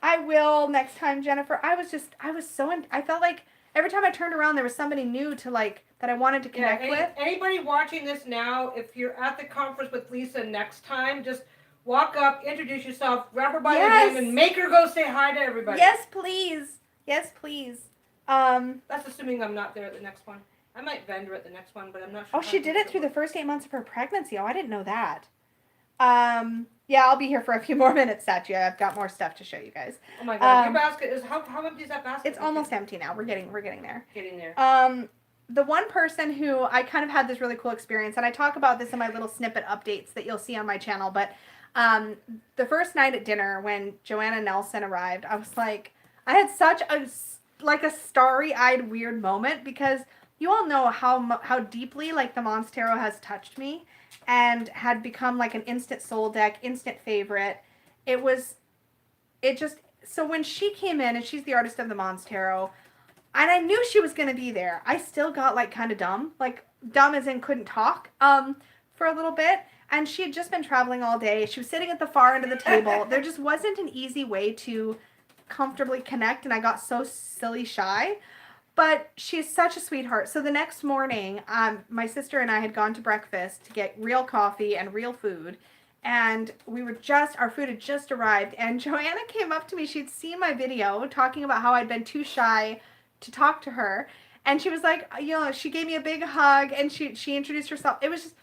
I will next time, Jennifer. I felt like every time I turned around there was somebody new to like that I wanted to connect with.
Anybody watching this now, if you're at the conference with Lisa next time, just walk up, introduce yourself, grab her by the hand, and make her go say hi to everybody.
Yes, please. Yes, please.
That's assuming I'm not there at the next one. I might vendor at the next one, but I'm not sure.
Oh, she did it through the first 8 months of her pregnancy. Oh, I didn't know that. Yeah, I'll be here for a few more minutes, Satya. I've got more stuff to show you guys.
Oh my God, your basket is how empty is that basket?
It's almost empty now. We're getting there.
Getting there.
The one person who I kind of had this really cool experience, and I talk about this in my little snippet updates that you'll see on my channel, but the first night at dinner when Joanna Nelson arrived, I was like, I had such a starry-eyed weird moment because you all know how deeply like the Monstarot has touched me and had become like an instant soul deck, instant favorite. So when she came in, and she's the artist of the Monstarot, and I knew she was going to be there, I still got like kind of dumb, like dumb as in couldn't talk for a little bit. And she had just been traveling all day. She was sitting at the far end of the table. There just wasn't an easy way to comfortably connect, and I got so silly shy. But she's such a sweetheart. So the next morning, my sister and I had gone to breakfast to get real coffee and real food. And our food had just arrived. And Joanna came up to me. She'd seen my video talking about how I'd been too shy to talk to her. And she was like, she gave me a big hug, and she introduced herself. It was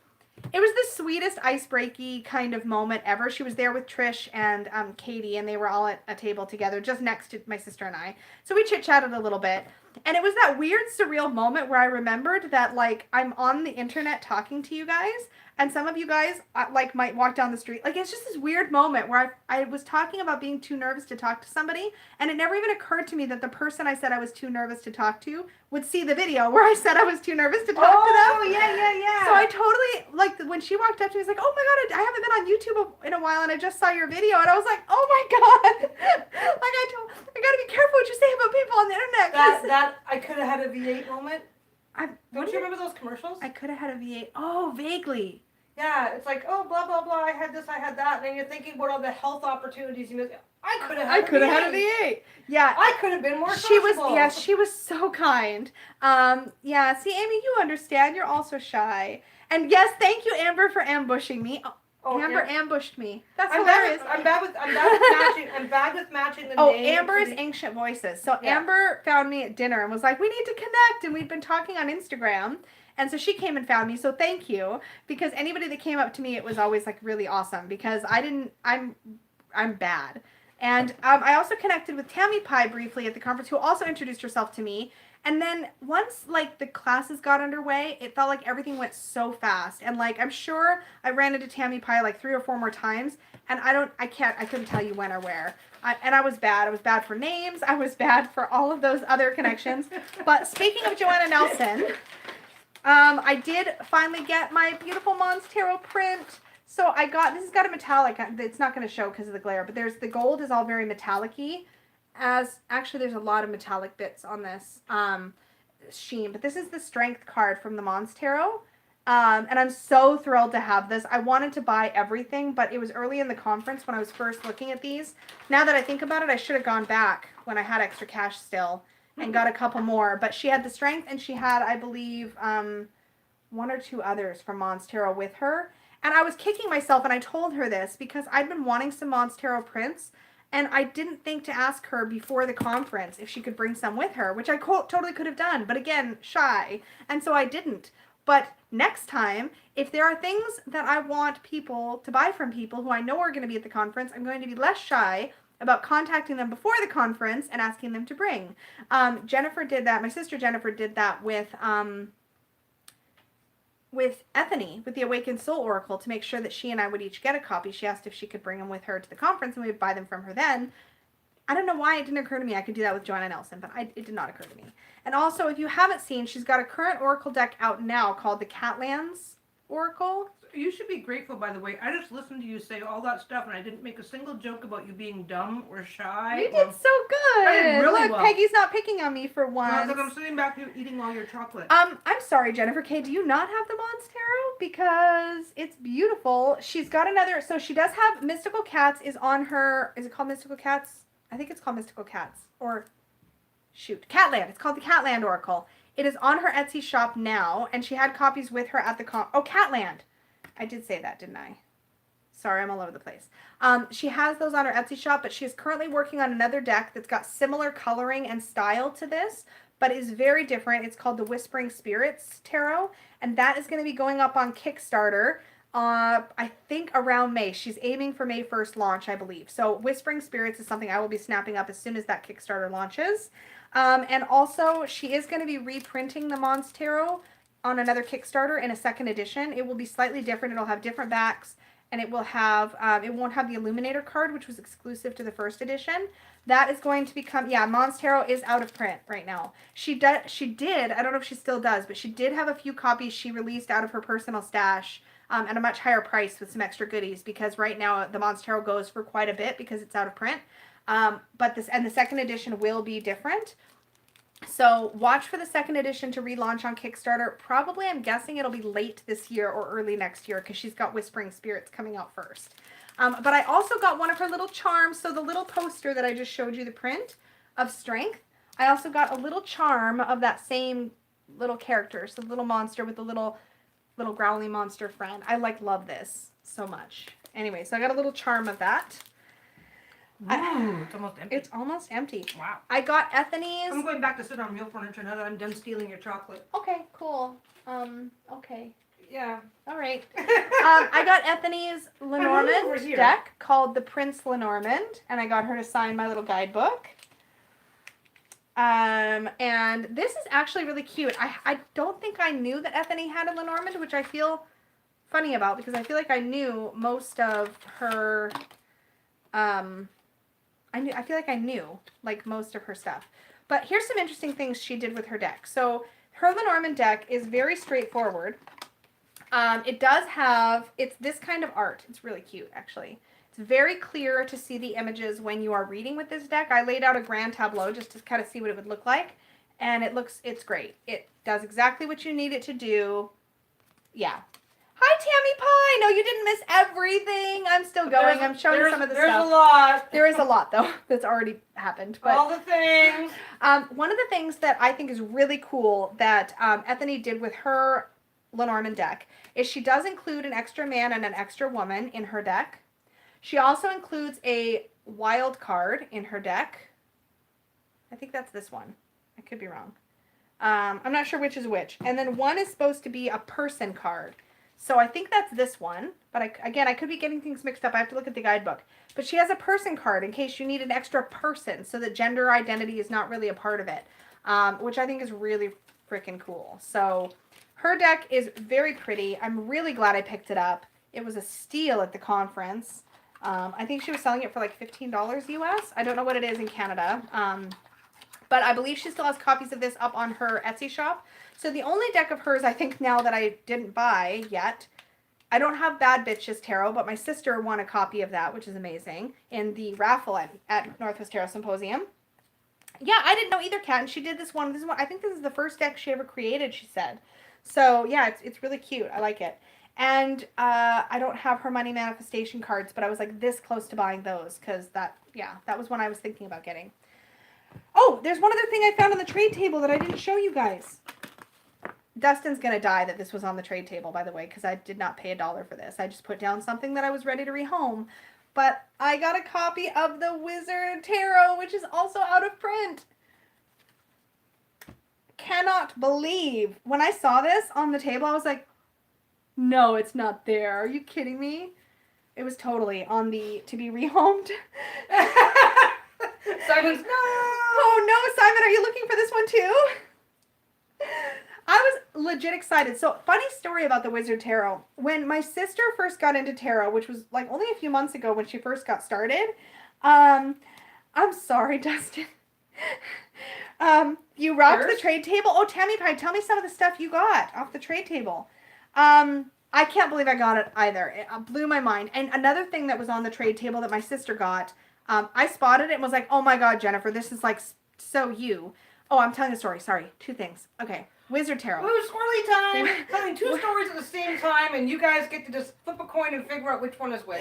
the sweetest ice-breaky kind of moment ever. She was there with Trish and Katie, and they were all at a table together just next to my sister and I. So we chit-chatted a little bit. And it was that weird, surreal moment where I remembered that, like, I'm on the internet talking to you guys, and some of you guys, like, might walk down the street. Like, it's just this weird moment where I was talking about being too nervous to talk to somebody, and it never even occurred to me that the person I said I was too nervous to talk to would see the video where I said I was too nervous to talk to them.
Oh, yeah.
So I totally, like, when she walked up to me, I was like, oh my God, I haven't been on YouTube in a while, and I just saw your video, and I was like, oh my God. Like, I gotta be careful what you say about people on the internet.
I could have had a V8 moment. Don't you remember those commercials?
I could have had a V8. Oh, vaguely.
Yeah, it's like, oh, blah, blah, blah, I had this, I had that, and then you're thinking about all the health opportunities you missed. I could have had a V8.
Yeah.
I could have been more sociable.
She was so kind. Yeah, see, Amy, you understand. You're also shy. And yes, thank you, Amber, for ambushing me.
Oh,
Amber ambushed me. That's
I'm
hilarious.
bad with matching. I'm bad with matching the names.
Amber is Ancient Voices. So
Yeah.
Amber found me at dinner and was like, "We need to connect." And we'd been talking on Instagram, and so she came and found me. So thank you, because anybody that came up to me, it was always like really awesome, because I'm bad. And I also connected with Tammy Pie briefly at the conference, who also introduced herself to me. And then once like the classes got underway, it felt like everything went so fast. And like, I'm sure I ran into Tammy Pie like 3 or 4 more times, and I couldn't tell you when or where. And I was bad. I was bad for names. I was bad for all of those other connections. But speaking of Joanna Nelson, I did finally get my beautiful Monstarot print. So this has got a metallic, it's not going to show because of the glare, but the gold is all very metallic-y. Actually, there's a lot of metallic bits on this sheen, but this is the Strength card from the Monstarot, and I'm so thrilled to have this. I wanted to buy everything, but it was early in the conference when I was first looking at these. Now that I think about it, I should have gone back when I had extra cash still and got a couple more, but she had the Strength, and she had, I believe, 1 or 2 others from Monstarot with her, and I was kicking myself, and I told her this because I'd been wanting some Monstarot prints. And I didn't think to ask her before the conference if she could bring some with her, which I totally could have done. But again, shy. And so I didn't. But next time, if there are things that I want people to buy from people who I know are going to be at the conference, I'm going to be less shy about contacting them before the conference and asking them to bring. Jennifer did that. My sister Jennifer did that with Ethany, with the Awakened Soul Oracle, to make sure that she and I would each get a copy. She asked if she could bring them with her to the conference, and we would buy them from her then. I don't know why it didn't occur to me I could do that with Joanna Nelson, but it did not occur to me. And also, if you haven't seen, she's got a current Oracle deck out now called the Catlands Oracle.
You should be grateful, by the way. I just listened to you say all that stuff, and I didn't make a single joke about you being dumb or shy.
You did so good.
I did really
Look,
well.
Peggy's not picking on me for once.
No, it's like I'm sitting back here eating all your chocolate.
I'm sorry, Jennifer K. Do you not have the Monstarot? Because it's beautiful. She's got another. So she does have Mystical Cats is on her. Is it called Mystical Cats? I think it's called Mystical Cats. Or, shoot, Catland. It's called the Catland Oracle. It is on her Etsy shop now, and she had copies with her at the Catland. I did say that, didn't I? Sorry, I'm all over the place. She has those on her Etsy shop, but she is currently working on another deck that's got similar coloring and style to this, but is very different. It's called the Whispering Spirits Tarot, and that is going to be going up on Kickstarter, I think around May. She's aiming for May 1st launch, I believe. So Whispering Spirits is something I will be snapping up as soon as that Kickstarter launches. And also, she is going to be reprinting the Monstarot on another Kickstarter in a 2nd edition. It will be slightly different. It'll have different backs, and it will have, it won't have the Illuminator card, which was exclusive to the 1st edition. That is going to become, Monstarot is out of print right now. She did, I don't know if she still does, but she did have a few copies she released out of her personal stash at a much higher price with some extra goodies, because right now the Monstarot goes for quite a bit because it's out of print. But the 2nd edition will be different. So watch for the 2nd edition to relaunch on Kickstarter. Probably, I'm guessing it'll be late this year or early next year, because she's got Whispering Spirits coming out first. But I also got one of her little charms. So the little poster that I just showed you, the print of Strength, I also got a little charm of that same little character. So the little monster with the little growly monster friend. I love this so much. Anyway, so I got a little charm of that.
It's almost empty.
It's almost empty.
Wow.
I got Ethany's.
I'm going back to sit on real furniture now that I'm done stealing your chocolate.
Okay, cool. Okay.
Yeah.
All right. I got Ethany's Lenormand deck called the Prince Lenormand, and I got her to sign my little guidebook. And this is actually really cute. I don't think I knew that Ethany had a Lenormand, which I feel funny about, because I feel like I knew most of her, I feel like I knew, like, most of her stuff. But here's some interesting things she did with her deck. So her Lenormand deck is very straightforward. It does have, it's this kind of art. It's really cute, actually. It's very clear to see the images when you are reading with this deck. I laid out a grand tableau just to kind of see what it would look like. And it's great. It does exactly what you need it to do. Yeah. Hi, Tammy Pie. No, you didn't miss everything. I'm still going. I'm showing some of the stuff.
There's a lot.
There is a lot, though, that's already happened. But,
all the things.
one of the things that I think is really cool that Ethany did with her Lenormand deck is she does include an extra man and an extra woman in her deck. She also includes a wild card in her deck. I think that's this one. I could be wrong. I'm not sure which is which. And then one is supposed to be a person card. So I think that's this one. But I could be getting things mixed up. I have to look at the guidebook. But she has a person card in case you need an extra person so that gender identity is not really a part of it. Which I think is really freaking cool. So her deck is very pretty. I'm really glad I picked it up. It was a steal at the conference. I think she was selling it for like $15 US. I don't know what it is in Canada. But I believe she still has copies of this up on her Etsy shop. So the only deck of hers, I think now that I didn't buy yet, I don't have Bad Bitches Tarot, but my sister won a copy of that, which is amazing, in the raffle at Northwest Tarot Symposium. Yeah, I didn't know either, Kat, and she did this one. I think this is the first deck she ever created, she said. So yeah, it's really cute. I like it. And I don't have her money manifestation cards, but I was like this close to buying those because that was one I was thinking about getting. Oh, there's one other thing I found on the trade table that I didn't show you guys. Dustin's going to die that this was on the trade table, by the way, because I did not pay $1 for this. I just put down something that I was ready to rehome. But I got a copy of the Wizard Tarot, which is also out of print. Cannot believe. When I saw this on the table, I was like, no, it's not there. Are you kidding me? It was totally on the to be rehomed.
Simon's no.
Oh no, Simon, are you looking for this one too? I was legit excited. So, funny story about the Wizard Tarot. When my sister first got into tarot, which was like only a few months ago when she first got started, I'm sorry, Dustin. You rocked the trade table. Oh, Tammy Pie, tell me some of the stuff you got off the trade table. I can't believe I got it either. It blew my mind. And another thing that was on the trade table that my sister got, I spotted it and was like, oh my God, Jennifer, this is like so you. Oh, I'm telling a story. Sorry. Two things. Okay. Wizard Tarot.
Well, it was squirrely time. Telling two stories at the same time, and you guys get to just flip a coin and figure out which one is which.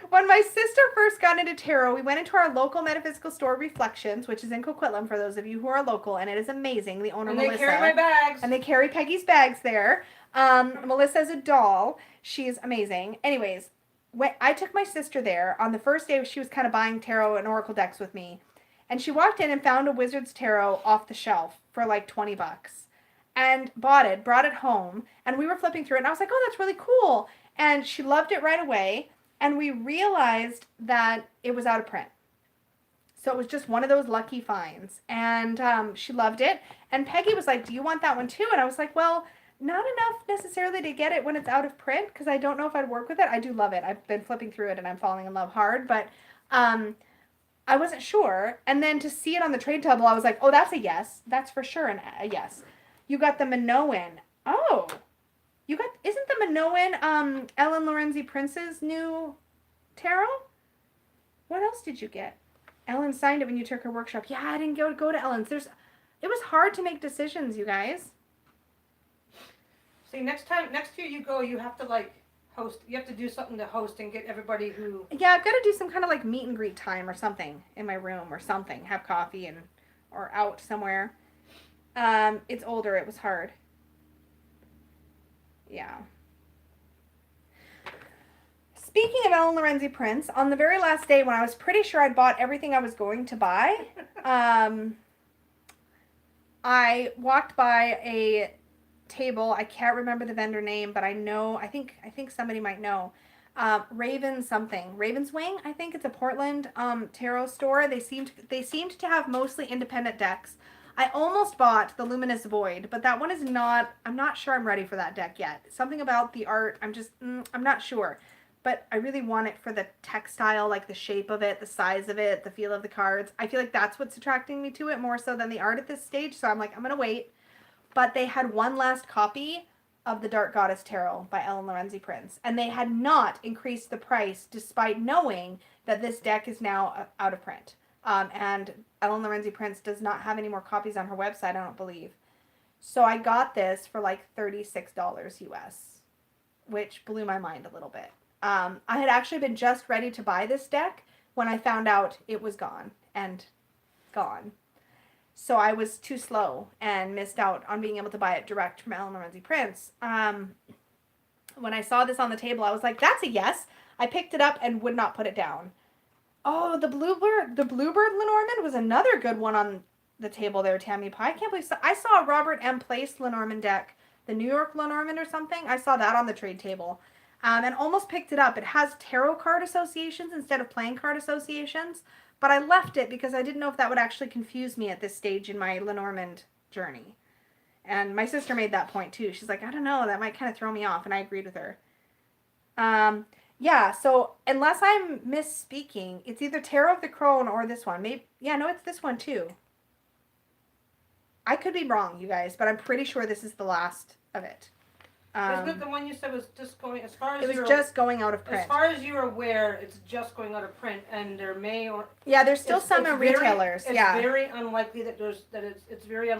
When my sister first got into tarot, we went into our local metaphysical store, Reflections, which is in Coquitlam, for those of you who are local, and it is amazing. The owner, Melissa.
And they carry my bags.
And they carry Peggy's bags there. Melissa's a doll. She's amazing. Anyways, when I took my sister there, on the first day she was kind of buying tarot and oracle decks with me, and she walked in and found a Wizard's Tarot off the shelf for like $20. And brought it home, and we were flipping through it, and I was like, oh, that's really cool. And she loved it right away, and we realized that it was out of print. So it was just one of those lucky finds, and she loved it. And Peggy was like, do you want that one too? And I was like, well, not enough necessarily to get it when it's out of print, because I don't know if I'd work with it. I do love it. I've been flipping through it, and I'm falling in love hard, but I wasn't sure. And then to see it on the trade table, I was like, oh, that's a yes. That's for sure a yes. You got the Minoan. Oh. Isn't the Minoan Ellen Lorenzi Prince's new tarot? What else did you get? Ellen signed it when you took her workshop. Yeah, I didn't go to Ellen's. It was hard to make decisions, you guys.
See, next year you go, you have to like host. You have to do something to host and get everybody who.
Yeah, I've got to do some kind of like meet and greet time or something in my room or something. Have coffee or out somewhere. It's older. It was hard. Yeah. Speaking of Ellen Lorenzi Prince, on the very last day when I was pretty sure I'd bought everything I was going to buy, I walked by a table. I can't remember the vendor name, but I think somebody might know. Raven's Wing. I think it's a Portland tarot store. They seemed to have mostly independent decks. I almost bought the Luminous Void, but that one is not, I'm not sure I'm ready for that deck yet. Something about the art, I'm not sure. But I really want it for the textile, like the shape of it, the size of it, the feel of the cards. I feel like that's what's attracting me to it more so than the art at this stage. So I'm like, I'm going to wait. But they had one last copy of the Dark Goddess Tarot by Ellen Lorenzi Prince. And they had not increased the price despite knowing that this deck is now out of print. And Ellen Lorenzi Prince does not have any more copies on her website, I don't believe. So I got this for like $36 US, which blew my mind a little bit. I had actually been just ready to buy this deck when I found out it was gone. So I was too slow and missed out on being able to buy it direct from Eleanor Prince. When I saw this on the table, I was like, that's a yes. I picked it up and would not put it down. Oh, the Bluebird Lenormand was another good one on the table there, Tammy Pie. I can't believe I saw a Robert M. Place Lenormand deck, the New York Lenormand or something. I saw that on the trade table and almost picked it up. It has tarot card associations instead of playing card associations, but I left it because I didn't know if that would actually confuse me at this stage in my Lenormand journey. And my sister made that point too. She's like, I don't know, that might kind of throw me off, and I agreed with her. Yeah, so unless I'm misspeaking, it's either Tarot of the Crone or this one. Maybe, yeah, no, it's this one too. I could be wrong, you guys, but I'm pretty sure this is the last of it.
Isn't it the one you said was just going, as far as
it was just going out of print.
As far as you're aware, it's just going out of print, and there may or
yeah, there's still some retailers.
It's very unlikely that it's very unlikely